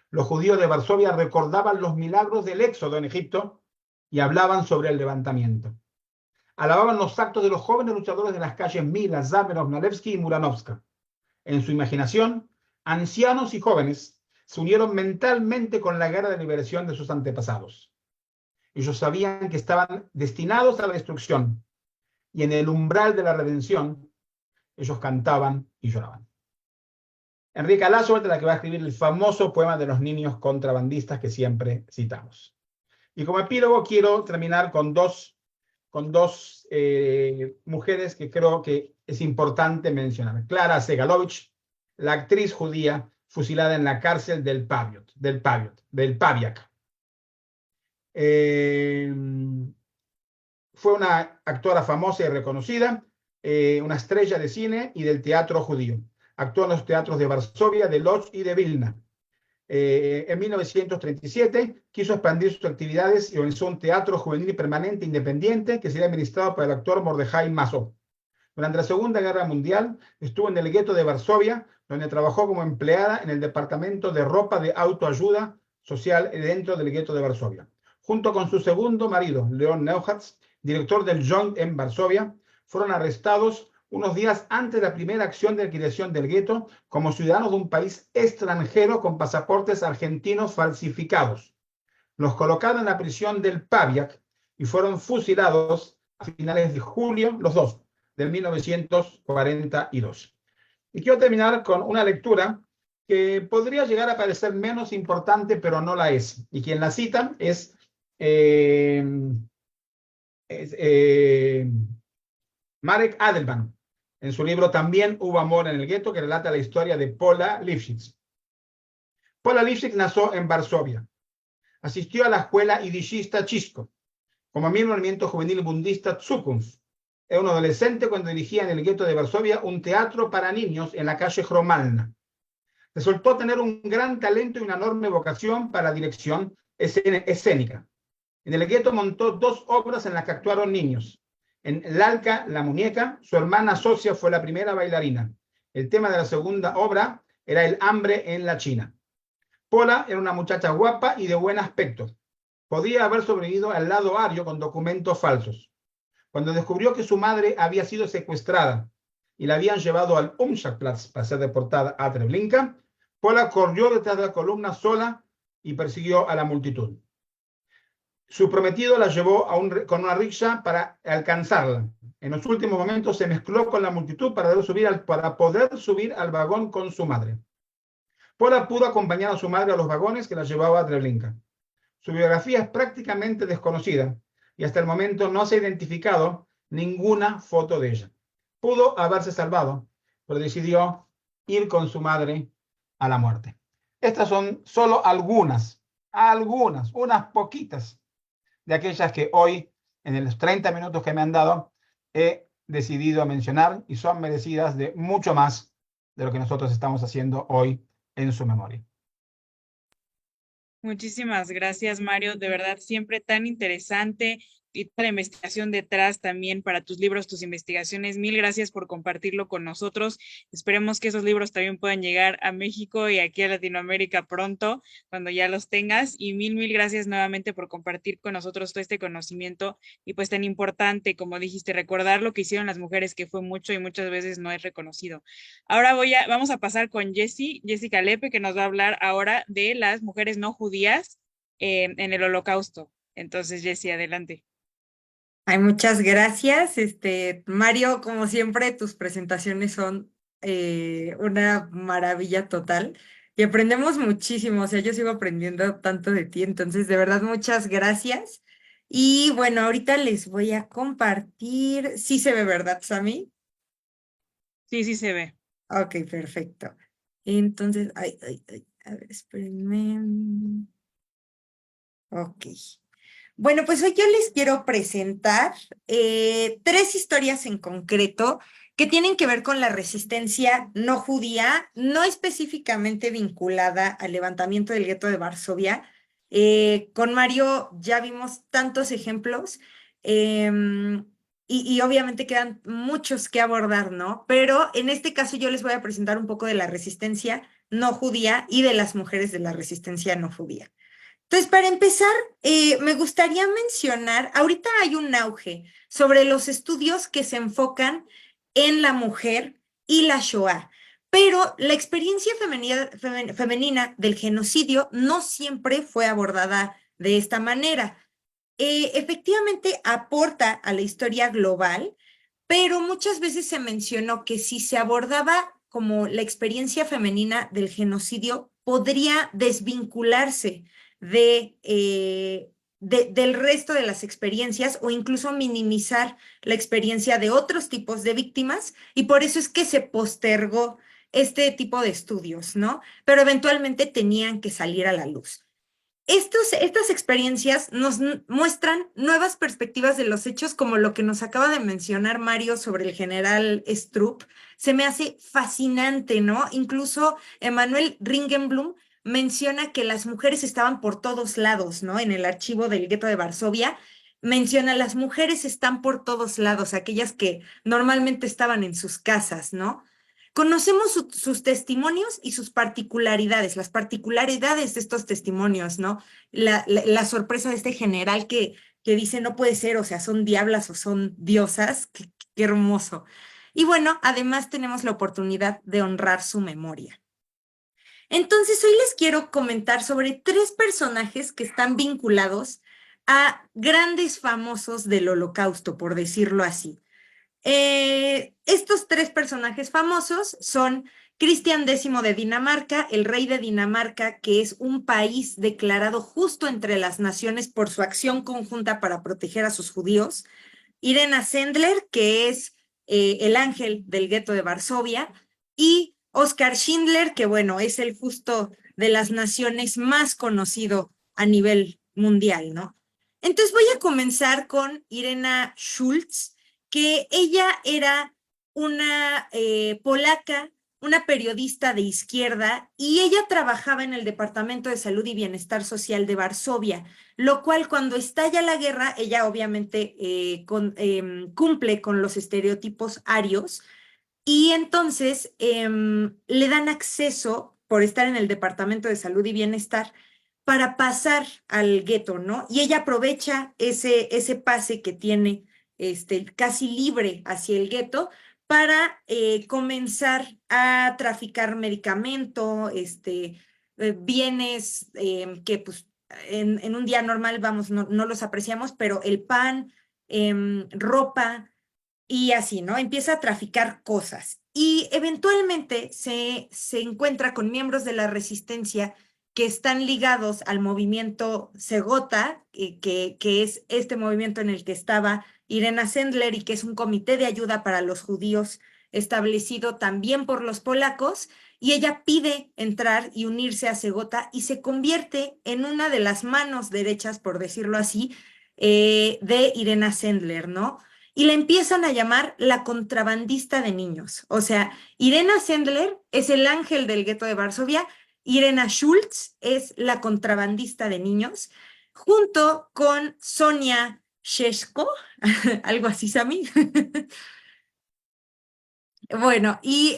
Los judíos de Varsovia recordaban los milagros del éxodo en Egipto y hablaban sobre el levantamiento. Alababan los actos de los jóvenes luchadores de las calles Mila, Zamenhof, Nalevsky y Muranovska. En su imaginación, ancianos y jóvenes se unieron mentalmente con la guerra de liberación de sus antepasados. Ellos sabían que estaban destinados a la destrucción y en el umbral de la redención, ellos cantaban y lloraban. Enrique Alazo es la que va a escribir el famoso poema de los niños contrabandistas que siempre citamos. Y como epílogo quiero terminar con dos mujeres que creo que es importante mencionar. Clara Segalovich, la actriz judía fusilada en la cárcel del Paviak. Fue una actora famosa y reconocida, una estrella de cine y del teatro judío. Actuó en los teatros de Varsovia, de Lodz y de Vilna. En 1937 quiso expandir sus actividades y organizó un teatro juvenil permanente independiente que sería administrado por el actor Mordejai Masó. Durante la Segunda Guerra Mundial estuvo en el gueto de Varsovia, donde trabajó como empleada en el departamento de ropa de autoayuda social dentro del gueto de Varsovia. Junto con su segundo marido, Leon Neuhatz, director del Joint en Varsovia, fueron arrestados unos días antes de la primera acción de liquidación del gueto como ciudadanos de un país extranjero con pasaportes argentinos falsificados. Los colocaron en la prisión del Paviak y fueron fusilados a finales de julio, los dos, de 1942. Y quiero terminar con una lectura que podría llegar a parecer menos importante, pero no la es. Y quien la cita es eh, Marek Adelman, en su libro También hubo amor en el gueto, que relata la historia de Pola Lifshitz. Pola Lifshitz nació en Varsovia. Asistió a la escuela yidishista Chisco, como miembro del movimiento juvenil budista Zukunft. Era un adolescente cuando dirigía en el gueto de Varsovia un teatro para niños en la calle Hromalna. Resultó tener un gran talento y una enorme vocación para la dirección escénica. En el gueto montó 2 obras en las que actuaron niños. En Lalka, la muñeca, su hermana socia fue la primera bailarina. El tema de la segunda obra era el hambre en la China. Pola era una muchacha guapa y de buen aspecto. Podía haber sobrevivido al lado ario con documentos falsos. Cuando descubrió que su madre había sido secuestrada y la habían llevado al Umschlagplatz para ser deportada a Treblinka, Pola corrió detrás de la columna sola y persiguió a la multitud. Su prometido la llevó con una rickshaw para alcanzarla. En los últimos momentos se mezcló con la multitud para poder subir al vagón con su madre. Pola pudo acompañar a su madre a los vagones que la llevaba a Treblinka. Su biografía es prácticamente desconocida y hasta el momento no se ha identificado ninguna foto de ella. Pudo haberse salvado, pero decidió ir con su madre a la muerte. Estas son solo algunas, unas poquitas de aquellas que hoy, en los 30 minutos que me han dado, he decidido mencionar y son merecidas de mucho más de lo que nosotros estamos haciendo hoy en su memoria. Muchísimas gracias, Mario. De verdad, siempre tan interesante y toda la investigación detrás también para tus libros, tus investigaciones. Mil gracias por compartirlo con nosotros. Esperemos que esos libros también puedan llegar a México y aquí a Latinoamérica pronto, cuando ya los tengas. Y mil gracias nuevamente por compartir con nosotros todo este conocimiento y pues tan importante, como dijiste, recordar lo que hicieron las mujeres, que fue mucho y muchas veces no es reconocido. Ahora vamos a pasar con Jessica Lepe, que nos va a hablar ahora de las mujeres no judías en el Holocausto. Entonces, Jessie, adelante. Ay, muchas gracias. Mario, como siempre, tus presentaciones son una maravilla total y aprendemos muchísimo. O sea, yo sigo aprendiendo tanto de ti, entonces, de verdad, muchas gracias. Y bueno, ahorita les voy a compartir. Sí se ve, ¿verdad, Sammy? Sí, sí se ve. Ok, perfecto. Entonces, a ver, espérenme. Ok. Bueno, pues hoy yo les quiero presentar 3 historias en concreto que tienen que ver con la resistencia no judía, no específicamente vinculada al levantamiento del gueto de Varsovia. Con Mario ya vimos tantos ejemplos. y obviamente quedan muchos que abordar, ¿no? Pero en este caso yo les voy a presentar un poco de la resistencia no judía y de las mujeres de la resistencia no judía. Entonces, para empezar, me gustaría mencionar, ahorita hay un auge sobre los estudios que se enfocan en la mujer y la Shoah, pero la experiencia femenina del genocidio no siempre fue abordada de esta manera. Efectivamente aporta a la historia global, pero muchas veces se mencionó que si se abordaba como la experiencia femenina del genocidio, podría desvincularse del resto de las experiencias o incluso minimizar la experiencia de otros tipos de víctimas, y por eso es que se postergó este tipo de estudios, ¿no? Pero eventualmente tenían que salir a la luz. Estas experiencias nos muestran nuevas perspectivas de los hechos, como lo que nos acaba de mencionar Mario sobre el general Stroop. Se me hace fascinante, ¿no? Incluso Emanuel Ringenblum menciona que las mujeres estaban por todos lados, ¿no? En el archivo del gueto de Varsovia menciona las mujeres están por todos lados, aquellas que normalmente estaban en sus casas, ¿no? Conocemos sus testimonios y sus particularidades, las particularidades de estos testimonios, ¿no? La sorpresa de este general que dice no puede ser, o sea, son diablas o son diosas, qué hermoso. Y bueno, además tenemos la oportunidad de honrar su memoria. Entonces, hoy les quiero comentar sobre 3 personajes que están vinculados a grandes famosos del Holocausto, por decirlo así. Estos 3 personajes famosos son Cristian X de Dinamarca, el rey de Dinamarca, que es un país declarado justo entre las naciones por su acción conjunta para proteger a sus judíos; Irena Sendler, que es el ángel del gueto de Varsovia; y Oskar Schindler, que bueno, es el justo de las naciones más conocido a nivel mundial, ¿no? Entonces voy a comenzar con Irena Schultz, que ella era una polaca, una periodista de izquierda, y ella trabajaba en el Departamento de Salud y Bienestar Social de Varsovia, lo cual cuando estalla la guerra, ella obviamente cumple con los estereotipos arios, y entonces le dan acceso, por estar en el Departamento de Salud y Bienestar, para pasar al gueto, ¿no? Y ella aprovecha ese pase que tiene casi libre hacia el gueto para comenzar a traficar medicamento, bienes que pues en un día normal, vamos, no los apreciamos, pero el pan, ropa y así, ¿no? Empieza a traficar cosas y eventualmente se encuentra con miembros de la resistencia que están ligados al movimiento Segota, que es este movimiento en el que estaba Irena Sendler y que es un comité de ayuda para los judíos establecido también por los polacos, y ella pide entrar y unirse a Segota y se convierte en una de las manos derechas, por decirlo así, de Irena Sendler, ¿no? Y la empiezan a llamar la contrabandista de niños. O sea, Irena Sendler es el ángel del gueto de Varsovia, Irena Schultz es la contrabandista de niños, junto con Sonia Sheshko, algo así, Sami. Bueno, y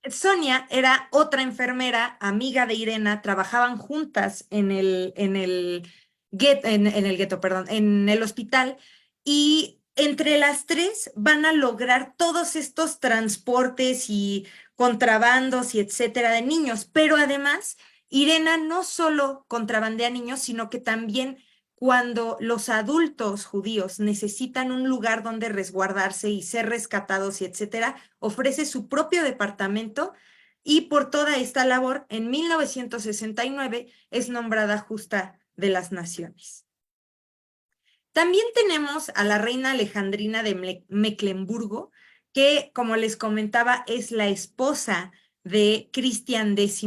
Sonia era otra enfermera, amiga de Irena, trabajaban juntas en el gueto, perdón, en el hospital, y entre las 3 van a lograr todos estos transportes y contrabandos y etcétera de niños, pero además Irena no solo contrabandea niños, sino que también cuando los adultos judíos necesitan un lugar donde resguardarse y ser rescatados y etcétera, ofrece su propio departamento, y por toda esta labor, en 1969 es nombrada Justa de las Naciones. También tenemos a la reina Alejandrina de Mecklemburgo, que, como les comentaba, es la esposa de Cristian X,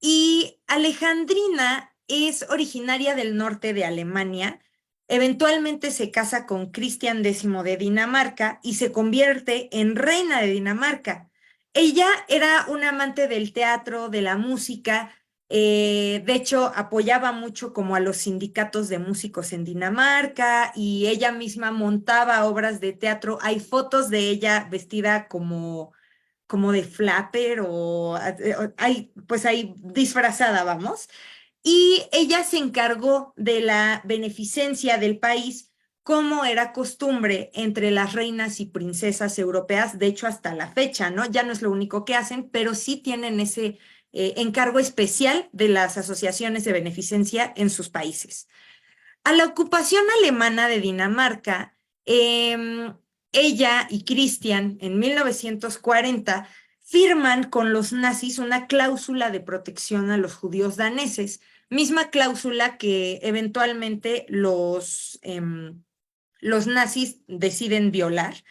y Alejandrina es originaria del norte de Alemania. Eventualmente se casa con Cristian X de Dinamarca y se convierte en reina de Dinamarca. Ella era una amante del teatro, de la música, De hecho, apoyaba mucho como a los sindicatos de músicos en Dinamarca y ella misma montaba obras de teatro. Hay fotos de ella vestida como de flapper pues ahí disfrazada, vamos. Y ella se encargó de la beneficencia del país, como era costumbre entre las reinas y princesas europeas, de hecho hasta la fecha, ¿no? Ya no es lo único que hacen, pero sí tienen ese encargo especial de las asociaciones de beneficencia en sus países. A la ocupación alemana de Dinamarca, ella y Christian en 1940 firman con los nazis una cláusula de protección a los judíos daneses, misma cláusula que eventualmente los nazis deciden violar.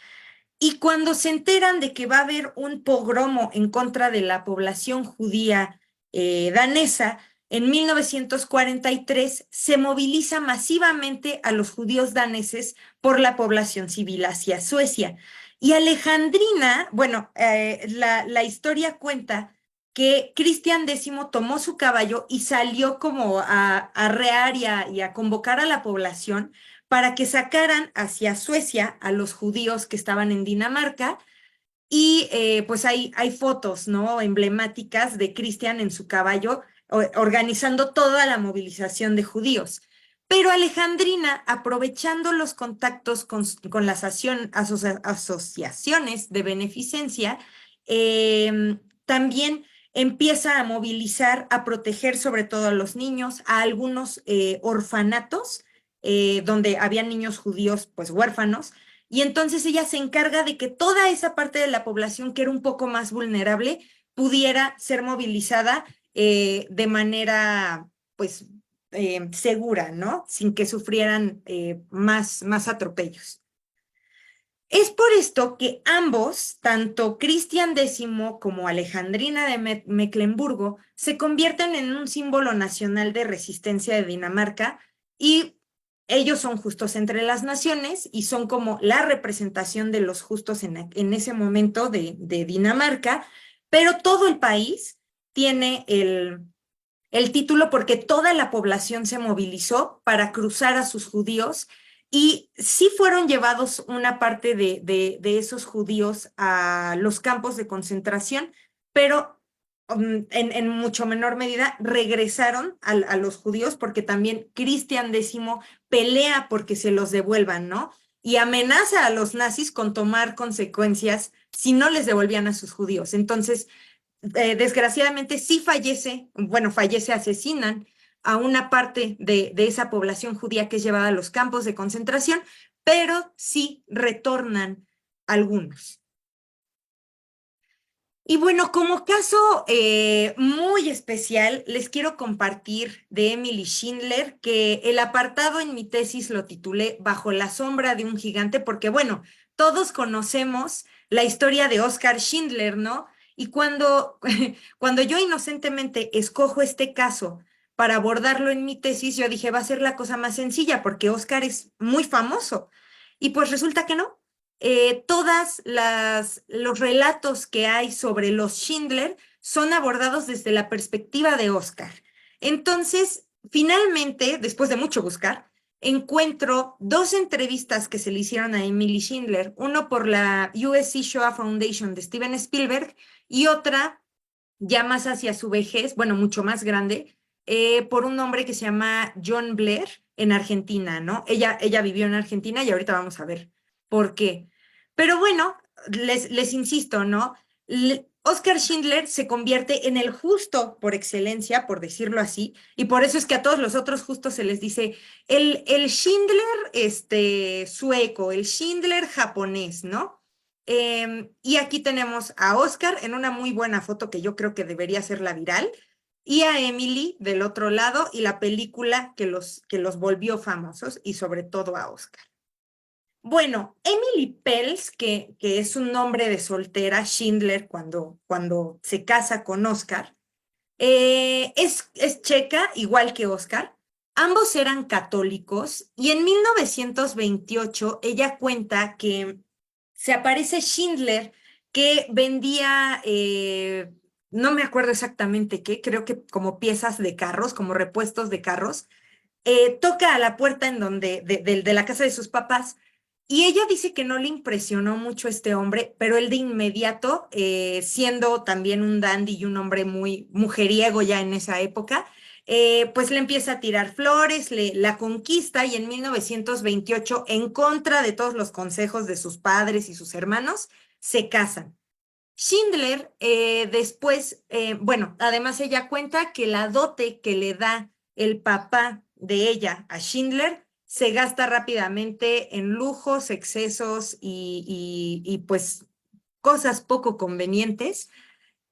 Y cuando se enteran de que va a haber un pogromo en contra de la población judía danesa, en 1943 se moviliza masivamente a los judíos daneses por la población civil hacia Suecia. Y Alejandrina, bueno, la historia cuenta que Cristian X tomó su caballo y salió como a arrear y a convocar a la población para que sacaran hacia Suecia a los judíos que estaban en Dinamarca. Y pues hay fotos, ¿no? Emblemáticas de Cristian en su caballo organizando toda la movilización de judíos. Pero Alejandrina, aprovechando los contactos con las asociaciones de beneficencia, también empieza a movilizar, a proteger sobre todo a los niños, a algunos orfanatos donde había niños judíos pues huérfanos, y entonces ella se encarga de que toda esa parte de la población que era un poco más vulnerable pudiera ser movilizada de manera pues segura, ¿no? Sin que sufrieran más atropellos. Es por esto que ambos, tanto Cristian X como Alejandrina de Mecklemburgo, se convierten en un símbolo nacional de resistencia de Dinamarca, y ellos son justos entre las naciones y son como la representación de los justos en ese momento de Dinamarca, pero todo el país tiene el título porque toda la población se movilizó para cruzar a sus judíos, y sí fueron llevados una parte de esos judíos a los campos de concentración, pero en mucho menor medida regresaron a los judíos porque también Cristian X pelea porque se los devuelvan, ¿no? Y amenaza a los nazis con tomar consecuencias si no les devolvían a sus judíos. Entonces, desgraciadamente sí asesinan a una parte de esa población judía que es llevada a los campos de concentración, pero sí retornan algunos. Y bueno, como caso muy especial, les quiero compartir de Emily Schindler, que el apartado en mi tesis lo titulé Bajo la sombra de un gigante, porque bueno, todos conocemos la historia de Oskar Schindler, ¿no? Y cuando yo inocentemente escojo este caso para abordarlo en mi tesis, yo dije, va a ser la cosa más sencilla, porque Oskar es muy famoso. Y pues resulta que no. Todas los relatos que hay sobre los Schindler son abordados desde la perspectiva de Oscar. Entonces, finalmente, después de mucho buscar, encuentro dos entrevistas que se le hicieron a Emily Schindler, uno por la USC Shoah Foundation de Steven Spielberg y otra ya más hacia su vejez, bueno, mucho más grande, por un hombre que se llama John Blair en Argentina, ¿no? Ella vivió en Argentina y ahorita vamos a ver por qué. Pero bueno, les insisto, ¿no? Oskar Schindler se convierte en el justo por excelencia, por decirlo así, y por eso es que a todos los otros justos se les dice el Schindler sueco, el Schindler japonés, ¿no? Y aquí tenemos a Oscar en una muy buena foto que yo creo que debería ser la viral, y a Emily del otro lado y la película que los volvió famosos, y sobre todo a Oscar. Bueno, Emily Pels, que es un nombre de soltera, Schindler, cuando se casa con Oscar, es checa, igual que Oscar. Ambos eran católicos y en 1928 ella cuenta que se aparece Schindler, que vendía no me acuerdo exactamente qué, creo que como piezas de carros, como repuestos de carros, toca a la puerta en donde, de la casa de sus papás, y ella dice que no le impresionó mucho este hombre, pero él de inmediato, siendo también un dandy y un hombre muy mujeriego ya en esa época, pues le empieza a tirar flores, la conquista y en 1928, en contra de todos los consejos de sus padres y sus hermanos, se casan. Schindler después, bueno, además ella cuenta que la dote que le da el papá de ella a Schindler se gasta rápidamente en lujos, excesos y pues cosas poco convenientes.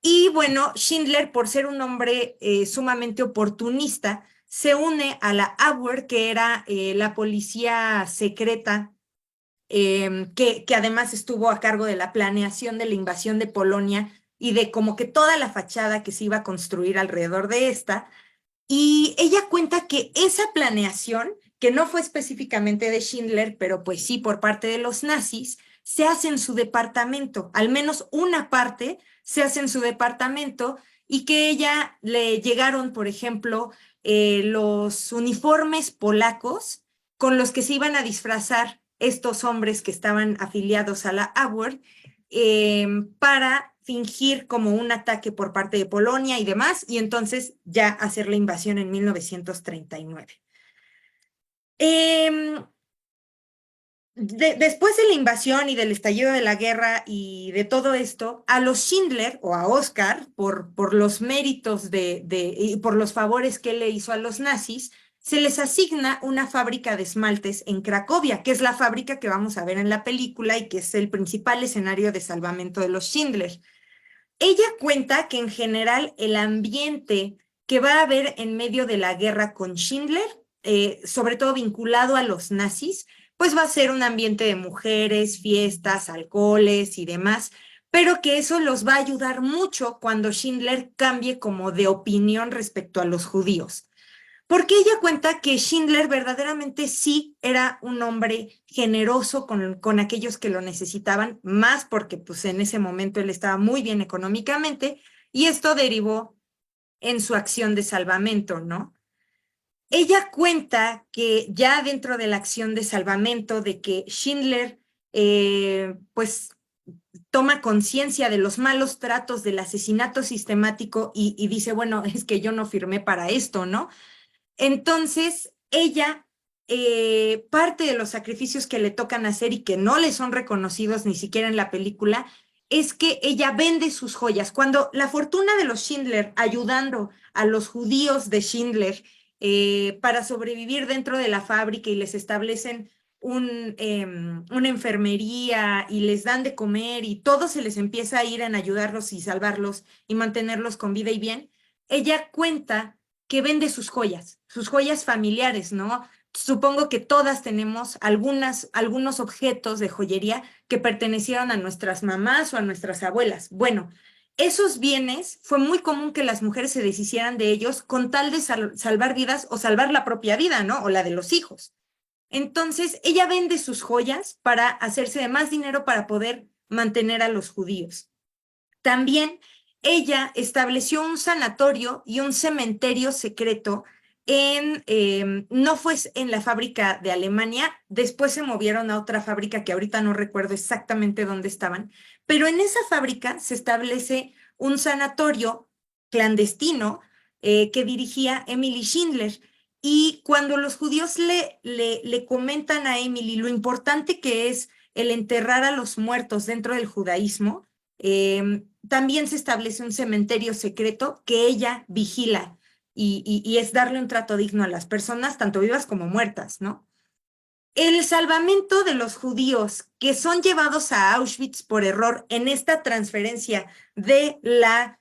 Y bueno, Schindler, por ser un hombre sumamente oportunista, se une a la Abwehr, que era la policía secreta que además estuvo a cargo de la planeación de la invasión de Polonia y de como que toda la fachada que se iba a construir alrededor de esta. Y ella cuenta que esa planeación, que no fue específicamente de Schindler, pero pues sí por parte de los nazis, se hace en su departamento, al menos una parte se hace en su departamento y que ella le llegaron, por ejemplo, los uniformes polacos con los que se iban a disfrazar estos hombres que estaban afiliados a la Abwehr para fingir como un ataque por parte de Polonia y demás, y entonces ya hacer la invasión en 1939. Después de la invasión y del estallido de la guerra y de todo esto, a los Schindler o a Oscar, por los méritos y por los favores que él le hizo a los nazis, se les asigna una fábrica de esmaltes en Cracovia, que es la fábrica que vamos a ver en la película y que es el principal escenario de salvamento de los Schindler. Ella cuenta que en general el ambiente que va a haber en medio de la guerra con Schindler, sobre todo vinculado a los nazis, pues va a ser un ambiente de mujeres, fiestas, alcoholes y demás, pero que eso los va a ayudar mucho cuando Schindler cambie como de opinión respecto a los judíos. Porque ella cuenta que Schindler verdaderamente sí era un hombre generoso con aquellos que lo necesitaban, más porque pues en ese momento él estaba muy bien económicamente y esto derivó en su acción de salvamento, ¿no? Ella cuenta que ya dentro de la acción de salvamento de que Schindler pues toma conciencia de los malos tratos, del asesinato sistemático y dice, bueno, es que yo no firmé para esto, ¿no? Entonces, ella, parte de los sacrificios que le tocan hacer y que no le son reconocidos ni siquiera en la película, es que ella vende sus joyas. Cuando la fortuna de los Schindler ayudando a los judíos de Schindler para sobrevivir dentro de la fábrica y les establecen una enfermería y les dan de comer y todo se les empieza a ir en ayudarlos y salvarlos y mantenerlos con vida y bien, ella cuenta que vende sus joyas familiares, ¿no? Supongo que todas tenemos algunos objetos de joyería que pertenecieron a nuestras mamás o a nuestras abuelas. Bueno, esos bienes fue muy común que las mujeres se deshicieran de ellos con tal de salvar vidas o salvar la propia vida, ¿no? O la de los hijos. Entonces, ella vende sus joyas para hacerse de más dinero para poder mantener a los judíos. También ella estableció un sanatorio y un cementerio secreto no fue en la fábrica de Alemania, después se movieron a otra fábrica que ahorita no recuerdo exactamente dónde estaban, pero en esa fábrica se establece un sanatorio clandestino que dirigía Emily Schindler. Y cuando los judíos le comentan a Emily lo importante que es el enterrar a los muertos dentro del judaísmo, también se establece un cementerio secreto que ella vigila y es darle un trato digno a las personas, tanto vivas como muertas, ¿no? El salvamento de los judíos que son llevados a Auschwitz por error en esta transferencia de la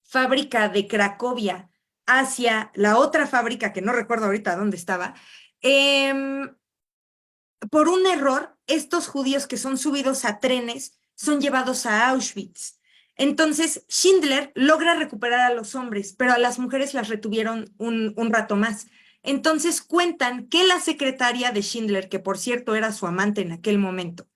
fábrica de Cracovia hacia la otra fábrica, que no recuerdo ahorita dónde estaba, por un error, estos judíos que son subidos a trenes son llevados a Auschwitz. Entonces, Schindler logra recuperar a los hombres, pero a las mujeres las retuvieron un rato más. Entonces cuentan que la secretaria de Schindler, que por cierto era su amante en aquel momento,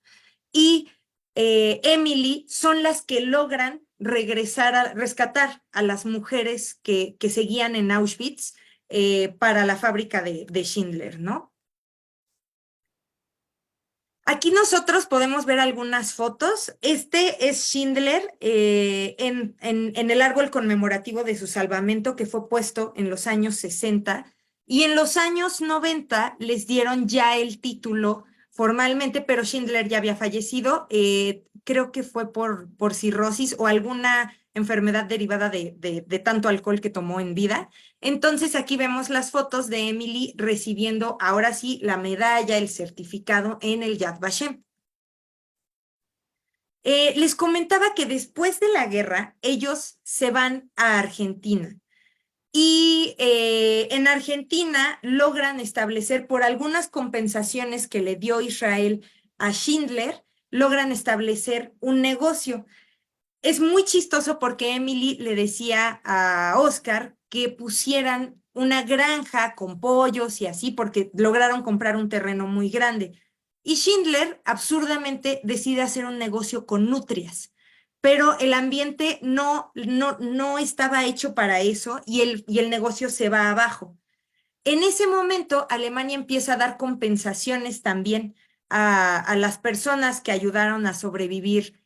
y Emily son las que logran rescatar a las mujeres que seguían en Auschwitz para la fábrica de Schindler, ¿no? Aquí nosotros podemos ver algunas fotos. Este es Schindler en el árbol conmemorativo de su salvamento que fue puesto en los años 60 y en los años 90 les dieron ya el título formalmente, pero Schindler ya había fallecido. Creo que fue por cirrosis o alguna enfermedad derivada de tanto alcohol que tomó en vida. Entonces aquí vemos las fotos de Emily recibiendo ahora sí la medalla, el certificado en el Yad Vashem. Les comentaba que después de la guerra ellos se van a Argentina y en Argentina logran establecer por algunas compensaciones que le dio Israel a Schindler, logran establecer un negocio. Es muy chistoso porque Emily le decía a Oscar que pusieran una granja con pollos y así, porque lograron comprar un terreno muy grande. Y Schindler, absurdamente, decide hacer un negocio con nutrias, pero el ambiente no estaba hecho para eso y el negocio se va abajo. En ese momento, Alemania empieza a dar compensaciones también a las personas que ayudaron a sobrevivir,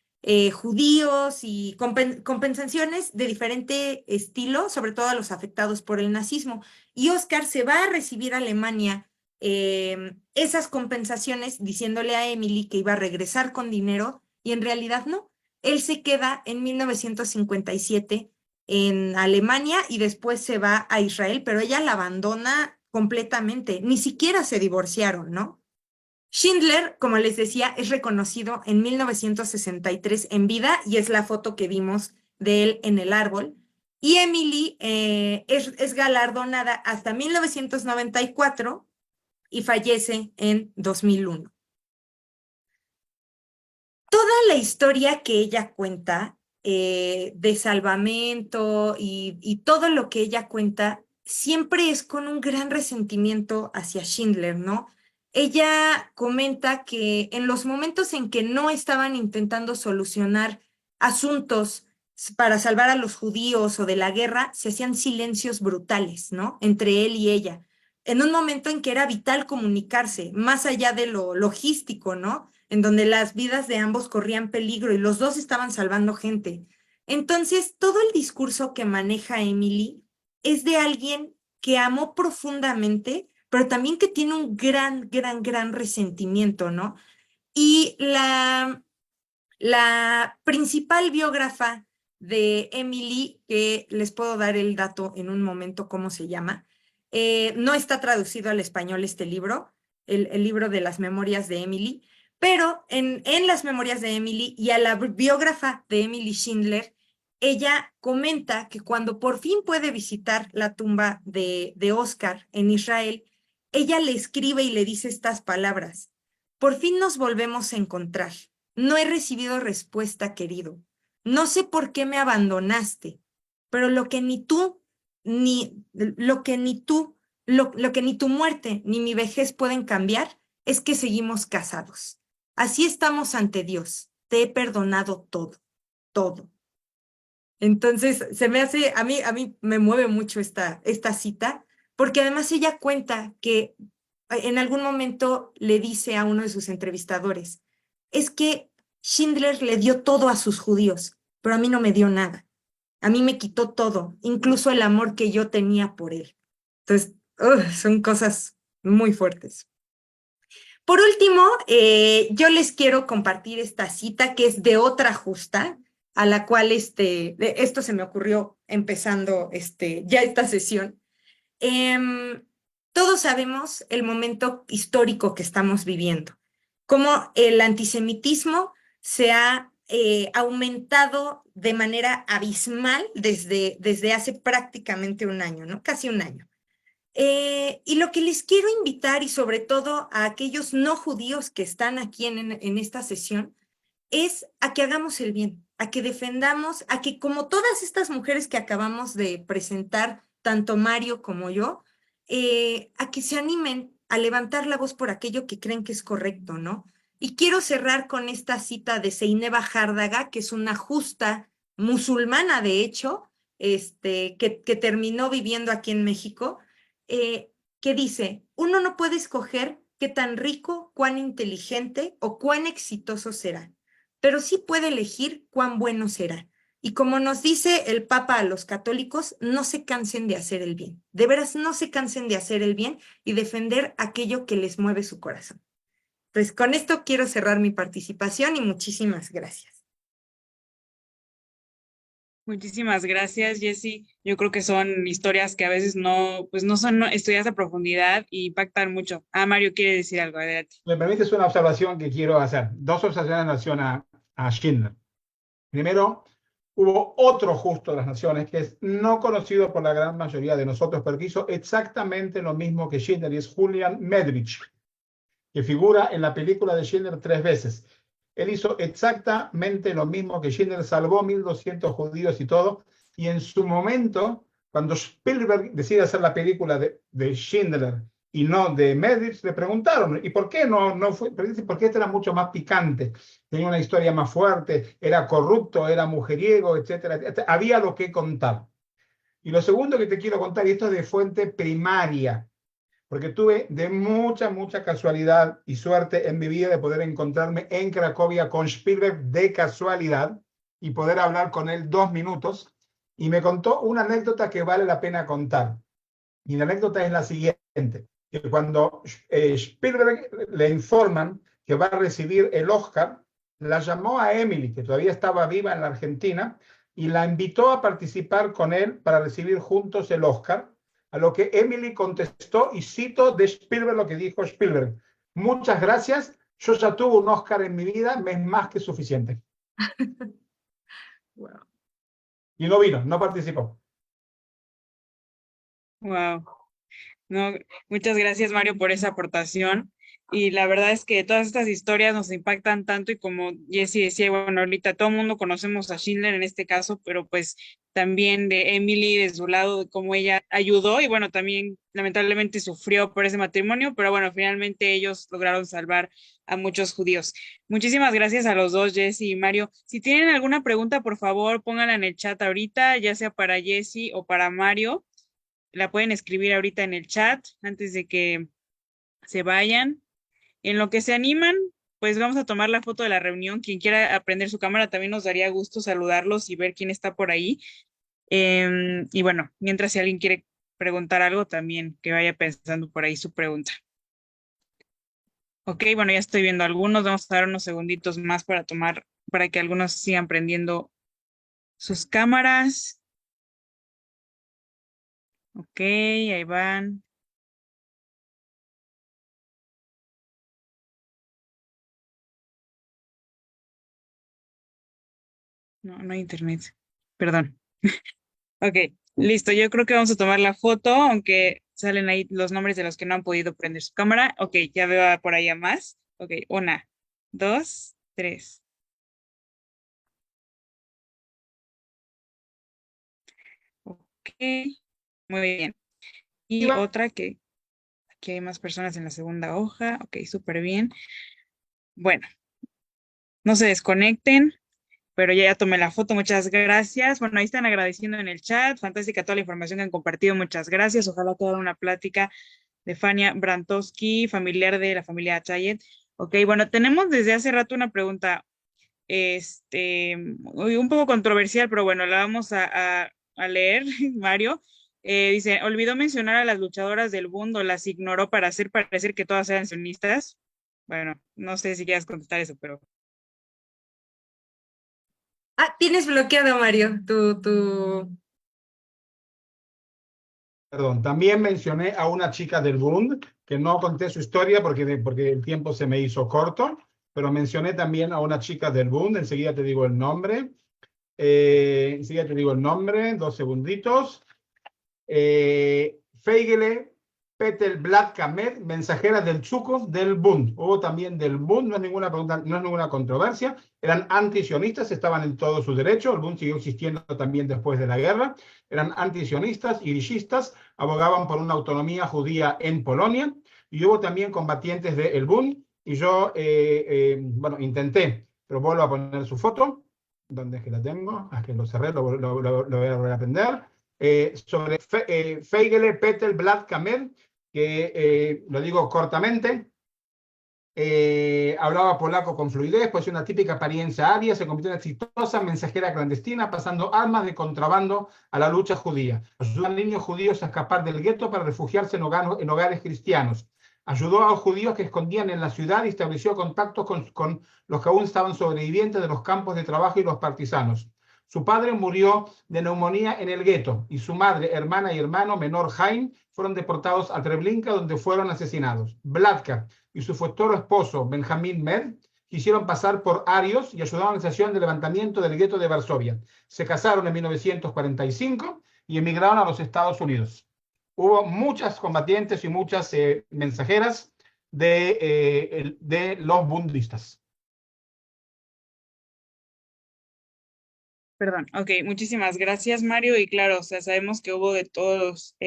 judíos y compensaciones de diferente estilo, sobre todo a los afectados por el nazismo. Y Oscar se va a recibir a Alemania esas compensaciones diciéndole a Emily que iba a regresar con dinero y en realidad no. Él se queda en 1957 en Alemania y después se va a Israel, pero ella la abandona completamente, ni siquiera se divorciaron, ¿no? Schindler, como les decía, es reconocido en 1963 en vida y es la foto que vimos de él en el árbol. Y Emily es galardonada hasta 1994 y fallece en 2001. Toda la historia que ella cuenta de salvamento y todo lo que ella cuenta siempre es con un gran resentimiento hacia Schindler, ¿no? Ella comenta que en los momentos en que no estaban intentando solucionar asuntos para salvar a los judíos o de la guerra, se hacían silencios brutales, ¿no? Entre él y ella. En un momento en que era vital comunicarse, más allá de lo logístico, ¿no? En donde las vidas de ambos corrían peligro y los dos estaban salvando gente. Entonces, todo el discurso que maneja Emily es de alguien que amó profundamente, pero también que tiene un gran resentimiento, ¿no? Y la principal biógrafa de Emily, que les puedo dar el dato en un momento, cómo se llama, no está traducido al español este libro, el libro de las memorias de Emily, pero en las memorias de Emily y a la biógrafa de Emily Schindler, ella comenta que cuando por fin puede visitar la tumba de Oscar en Israel, ella le escribe y le dice estas palabras: por fin nos volvemos a encontrar. No he recibido respuesta, querido. No sé por qué me abandonaste, pero lo que ni tú, lo que ni tú, lo que ni tu muerte ni mi vejez pueden cambiar es que seguimos casados. Así estamos ante Dios. Te he perdonado todo, todo. Entonces, a mí me mueve mucho esta cita, porque además ella cuenta que en algún momento le dice a uno de sus entrevistadores, es que Schindler le dio todo a sus judíos, pero a mí no me dio nada. A mí me quitó todo, incluso el amor que yo tenía por él. Entonces, son cosas muy fuertes. Por último, yo les quiero compartir esta cita que es de otra justa, a la cual esto se me ocurrió empezando ya esta sesión. Todos sabemos el momento histórico que estamos viviendo, cómo el antisemitismo se ha aumentado de manera abismal desde hace prácticamente un año, ¿no? Casi un año. Y lo que les quiero invitar, y sobre todo a aquellos no judíos que están aquí en esta sesión, es a que hagamos el bien, a que defendamos, a que como todas estas mujeres que acabamos de presentar, tanto Mario como yo, a que se animen a levantar la voz por aquello que creen que es correcto, ¿no? Y quiero cerrar con esta cita de Zeineba Hárdaga, que es una justa musulmana de hecho, que terminó viviendo aquí en México, que dice, uno no puede escoger qué tan rico, cuán inteligente o cuán exitoso será, pero sí puede elegir cuán bueno será. Y como nos dice el Papa a los católicos, no se cansen de hacer el bien. De veras, no se cansen de hacer el bien y defender aquello que les mueve su corazón. Pues con esto quiero cerrar mi participación y muchísimas gracias. Muchísimas gracias, Jessy. Yo creo que son historias que a veces no, pues no son estudiadas a profundidad y impactan mucho. Ah, Mario quiere decir algo, adelante. Me permites una observación que quiero hacer. Dos observaciones en relación a Schindler. Primero, hubo otro justo de las naciones que es no conocido por la gran mayoría de nosotros, pero que hizo exactamente lo mismo que Schindler, y es Julian Medrich, que figura en la película de Schindler 3 veces. Él hizo exactamente lo mismo que Schindler, salvó 1.200 judíos y todo, y en su momento, cuando Spielberg decide hacer la película de Schindler y no de Medrich, le preguntaron, ¿y por qué no fue? Porque este era mucho más picante, tenía una historia más fuerte, era corrupto, era mujeriego, etcétera, etcétera. Había lo que contar. Y lo segundo que te quiero contar, y esto es de fuente primaria, porque tuve de mucha casualidad y suerte en mi vida de poder encontrarme en Cracovia con Spielberg de casualidad y poder hablar con él 2 minutos, y me contó una anécdota que vale la pena contar. Y la anécdota es la siguiente, que cuando Spielberg le informan que va a recibir el Oscar, la llamó a Emily, que todavía estaba viva en la Argentina, y la invitó a participar con él para recibir juntos el Oscar, a lo que Emily contestó, y cito de Spielberg lo que dijo Spielberg: muchas gracias, yo ya tuve un Oscar en mi vida, me es más que suficiente. Wow. Y no vino, no participó. Wow. No, muchas gracias, Mario, por esa aportación. Y la verdad es que todas estas historias nos impactan tanto y como Jessy decía, bueno, ahorita todo el mundo conocemos a Schindler en este caso, pero pues también de Emily, de su lado, de cómo ella ayudó y bueno, también lamentablemente sufrió por ese matrimonio, pero bueno, finalmente ellos lograron salvar a muchos judíos. Muchísimas gracias a los dos, Jessy y Mario. Si tienen alguna pregunta, por favor, pónganla en el chat ahorita, ya sea para Jessy o para Mario. La pueden escribir ahorita en el chat antes de que se vayan. En lo que se animan, pues vamos a tomar la foto de la reunión. Quien quiera aprender su cámara, también nos daría gusto saludarlos y ver quién está por ahí. Y bueno, mientras si alguien quiere preguntar algo, también que vaya pensando por ahí su pregunta. Ok, bueno, ya estoy viendo algunos. Vamos a dar unos segunditos más para que algunos sigan prendiendo sus cámaras. Ok, ahí van. No, no hay internet. Perdón. Ok, listo. Yo creo que vamos a tomar la foto, aunque salen ahí los nombres de los que no han podido prender su cámara. Ok, ya veo por ahí a más. Ok, 1, 2, 3. Ok, muy bien. Y otra que aquí hay más personas en la segunda hoja. Ok, súper bien. Bueno, no se desconecten, pero ya tomé la foto. Muchas gracias. Bueno, ahí están agradeciendo en el chat. Fantástica toda la información que han compartido. Muchas gracias. Ojalá que hagan una plática de Fania Brantowski, familiar de la familia Chayet. Ok, bueno, tenemos desde hace rato una pregunta, un poco controversial, pero bueno, la vamos a leer, Mario. Dice, olvidó mencionar a las luchadoras del mundo, las ignoró para hacer parecer que todas eran sionistas. Bueno, no sé si quieras contestar eso, pero... Ah, tienes bloqueado, Mario, tu... Perdón, también mencioné a una chica del Bund, que no conté su historia porque el tiempo se me hizo corto, pero mencioné también a una chica del Bund, enseguida te digo el nombre. Enseguida te digo el nombre, 2 segunditos. Feigele Petel Black Kamet, mensajera del Zukov del Bund. Hubo también del Bund, no es ninguna pregunta, no es ninguna controversia. Eran antisionistas, estaban en todo su derecho. El Bund siguió existiendo también después de la guerra. Eran antisionistas, irishistas, abogaban por una autonomía judía en Polonia. Y hubo también combatientes del Bund. Y yo, bueno, intenté, pero vuelvo a poner su foto. ¿Dónde es que la tengo? Ah, que lo cerré, lo voy a volver a aprender. Sobre Feigele Petel Vlad Kamed, que lo digo cortamente, hablaba polaco con fluidez, pues una típica apariencia aria, se convirtió en exitosa mensajera clandestina, pasando armas de contrabando a la lucha judía. Ayudó a niños judíos a escapar del gueto para refugiarse en hogares cristianos. Ayudó a los judíos que escondían en la ciudad y estableció contactos con los que aún estaban sobrevivientes de los campos de trabajo y los partisanos. Su padre murió de neumonía en el gueto y su madre, hermana y hermano menor Jaime fueron deportados a Treblinka, donde fueron asesinados. Vladka y su futuro esposo, Benjamín Med, quisieron pasar por arios y ayudaron a la organización de levantamiento del gueto de Varsovia. Se casaron en 1945 y emigraron a los Estados Unidos. Hubo muchas combatientes y muchas mensajeras de los bundistas. Perdón, ok, muchísimas gracias, Mario. Y claro, o sea, sabemos que hubo de todos,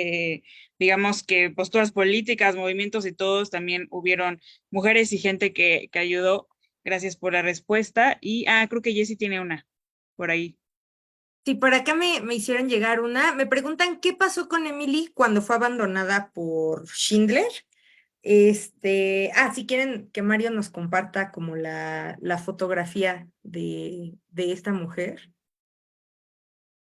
digamos que posturas políticas, movimientos y todos, también hubieron mujeres y gente que ayudó. Gracias por la respuesta. Y, creo que Jessie tiene una por ahí. Sí, por acá me hicieron llegar una. Me preguntan qué pasó con Emily cuando fue abandonada por Schindler. Si quieren que Mario nos comparta como la fotografía de esta mujer.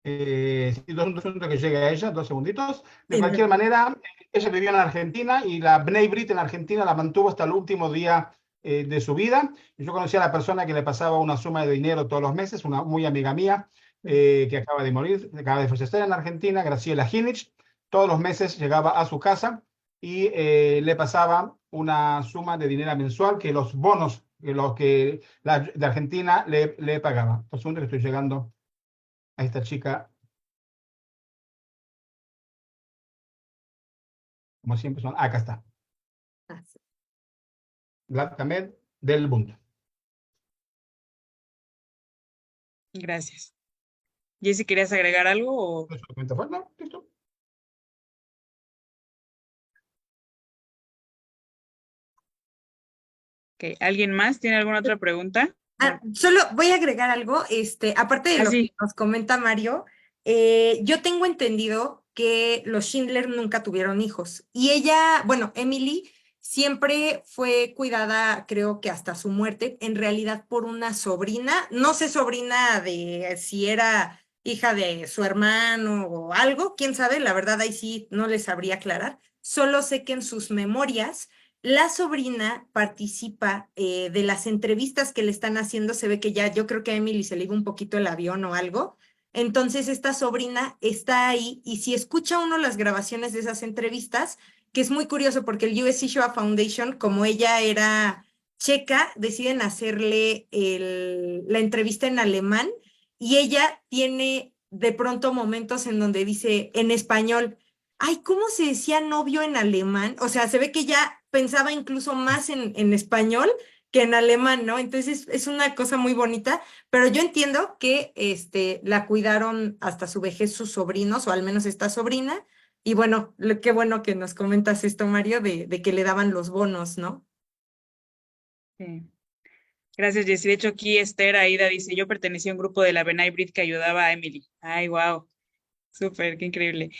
Sí, dos segundos que llegue a ella, 2 segunditos. De Sí, no. cualquier manera, ella vivió en Argentina y la Bnei Brit en Argentina la mantuvo hasta el último día de su vida. Yo conocí a la persona que le pasaba una suma de dinero todos los meses, una muy amiga mía que acaba de morir, acaba de fallecer en Argentina, Graciela Hinich. Todos los meses llegaba a su casa y le pasaba una suma de dinero mensual que los bonos que la de Argentina le pagaba. Por segundo que estoy llegando a esta chica, como siempre son, acá está, Ah, sí. Vlad Kamed del Bund. Gracias. Jessie, ¿querías agregar algo? ¿No se lo cuenta fuerte? No, listo. Ok, ¿alguien más tiene alguna otra pregunta? Solo voy a agregar algo, aparte de lo que Sí. nos comenta Mario, yo tengo entendido que los Schindler nunca tuvieron hijos y ella, bueno, Emily siempre fue cuidada, creo que hasta su muerte, en realidad por una sobrina, no sé sobrina de si era hija de su hermano o algo, quién sabe, la verdad ahí sí no les sabría aclarar, solo sé que en sus memorias la sobrina participa de las entrevistas que le están haciendo, se ve que ya, yo creo que a Emily se le iba un poquito el avión o algo. Entonces esta sobrina está ahí y si escucha uno las grabaciones de esas entrevistas, que es muy curioso porque el US Joshua Foundation, como ella era checa, deciden hacerle la entrevista en alemán y ella tiene de pronto momentos en donde dice en español, ay, ¿cómo se decía novio en alemán? O sea, se ve que ya pensaba incluso más en español que en alemán, ¿no? Entonces es una cosa muy bonita, pero yo entiendo que la cuidaron hasta su vejez sus sobrinos, o al menos esta sobrina, y bueno, qué bueno que nos comentas esto, Mario, de que le daban los bonos, ¿no? Sí. Gracias, Jessie. De hecho, aquí Esther Aida dice, yo pertenecía a un grupo de la Benay Brit que ayudaba a Emily. Ay, wow. Súper, qué increíble.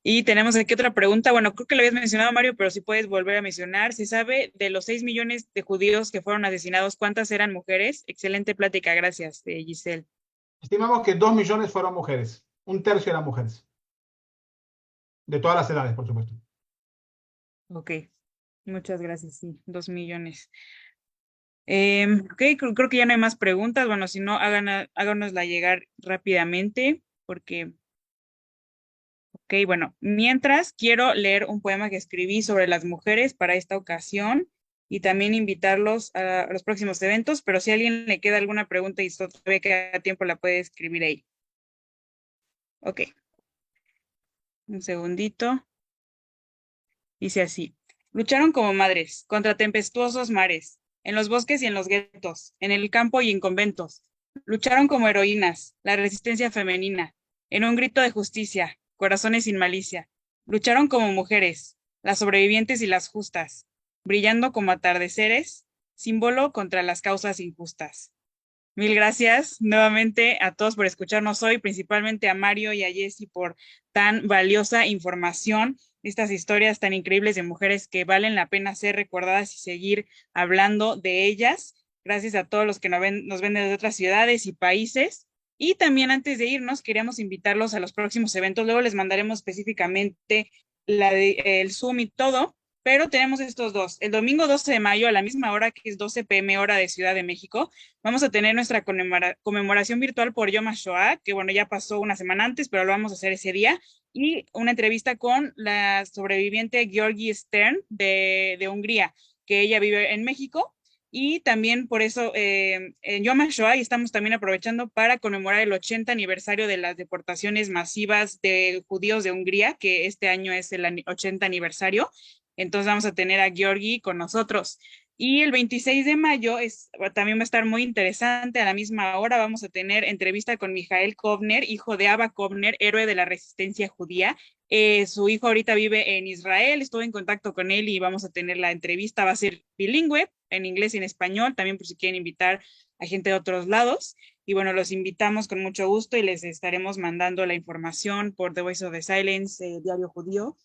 Y tenemos aquí otra pregunta. Bueno, creo que lo habías mencionado, Mario, pero si puedes volver a mencionar. ¿Se sabe de los 6 millones de judíos que fueron asesinados, cuántas eran mujeres? Excelente plática, gracias, Giselle. Estimamos que 2 millones fueron mujeres, un tercio eran mujeres, de todas las edades, por supuesto. Ok, muchas gracias, sí, 2 millones. Ok, creo que ya no hay más preguntas. Bueno, si no, háganosla llegar rápidamente, porque, ok, bueno, mientras quiero leer un poema que escribí sobre las mujeres para esta ocasión y también invitarlos a los próximos eventos, pero si a alguien le queda alguna pregunta y todavía queda tiempo, la puede escribir ahí. Ok, un segundito. Dice así, lucharon como madres contra tempestuosos mares, en los bosques y en los guetos, en el campo y en conventos. Lucharon como heroínas, la resistencia femenina, en un grito de justicia, corazones sin malicia. Lucharon como mujeres, las sobrevivientes y las justas, brillando como atardeceres, símbolo contra las causas injustas. Mil gracias nuevamente a todos por escucharnos hoy, principalmente a Mario y a Jessy por tan valiosa información, estas historias tan increíbles de mujeres que valen la pena ser recordadas y seguir hablando de ellas. Gracias a todos los que nos ven desde otras ciudades y países. Y también antes de irnos, queríamos invitarlos a los próximos eventos. Luego les mandaremos específicamente el Zoom y todo, pero tenemos estos dos. El domingo 12 de mayo a la misma hora, que es 12 p.m. hora de Ciudad de México, vamos a tener nuestra conmemoración virtual por Yom HaShoah, que bueno, ya pasó una semana antes, pero lo vamos a hacer ese día, y una entrevista con la sobreviviente Georgie Stern de Hungría, que ella vive en México, y también por eso en Yom HaShoah estamos también aprovechando para conmemorar el 80 aniversario de las deportaciones masivas de judíos de Hungría, que este año es el 80 aniversario. Entonces vamos a tener a Georgie con nosotros. Y el 26 de mayo también va a estar muy interesante. A la misma hora vamos a tener entrevista con Mijael Kovner, hijo de Abba Kovner, héroe de la resistencia judía. Su hijo ahorita vive en Israel, estuve en contacto con él y vamos a tener la entrevista. Va a ser bilingüe, en inglés y en español, también por si quieren invitar a gente de otros lados. Y bueno, los invitamos con mucho gusto y les estaremos mandando la información por The Voice of the Silence, Diario Judío.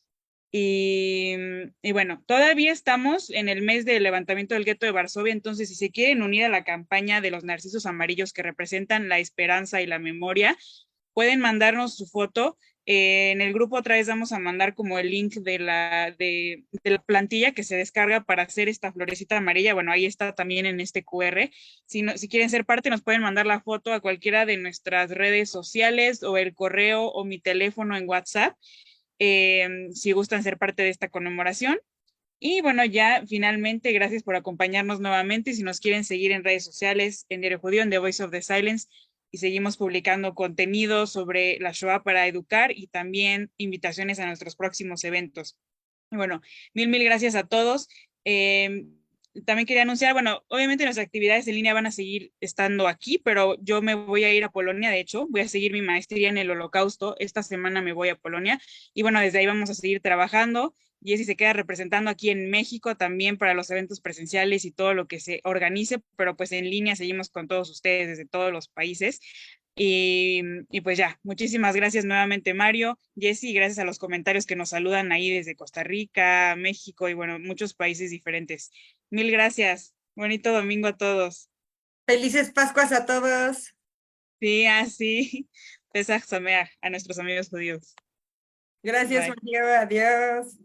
Y bueno, todavía estamos en el mes del levantamiento del gueto de Varsovia, entonces si se quieren unir a la campaña de los narcisos amarillos que representan la esperanza y la memoria, pueden mandarnos su foto. En el grupo otra vez vamos a mandar como el link de la plantilla que se descarga para hacer esta florecita amarilla. Bueno, ahí está también en este QR. Si quieren ser parte, nos pueden mandar la foto a cualquiera de nuestras redes sociales o el correo o mi teléfono en WhatsApp, si gustan ser parte de esta conmemoración. Y bueno, ya finalmente, gracias por acompañarnos nuevamente. Si nos quieren seguir en redes sociales, en Diario Judío, en The Voice of the Silence, y seguimos publicando contenido sobre la Shoah para educar y también invitaciones a nuestros próximos eventos. Y bueno, mil gracias a todos. También quería anunciar, bueno, obviamente nuestras actividades en línea van a seguir estando aquí, pero yo me voy a ir a Polonia, de hecho, voy a seguir mi maestría en el Holocausto. Esta semana me voy a Polonia y bueno, desde ahí vamos a seguir trabajando. Jessy se queda representando aquí en México también para los eventos presenciales y todo lo que se organice, pero pues en línea seguimos con todos ustedes desde todos los países. Y pues ya, muchísimas gracias nuevamente Mario, Jessy, gracias a los comentarios que nos saludan ahí desde Costa Rica, México y bueno, muchos países diferentes. Mil gracias. Bonito domingo a todos. Felices Pascuas a todos. Sí, así. Pesach Sameach a nuestros amigos judíos. Gracias, Bye. Mario. Adiós.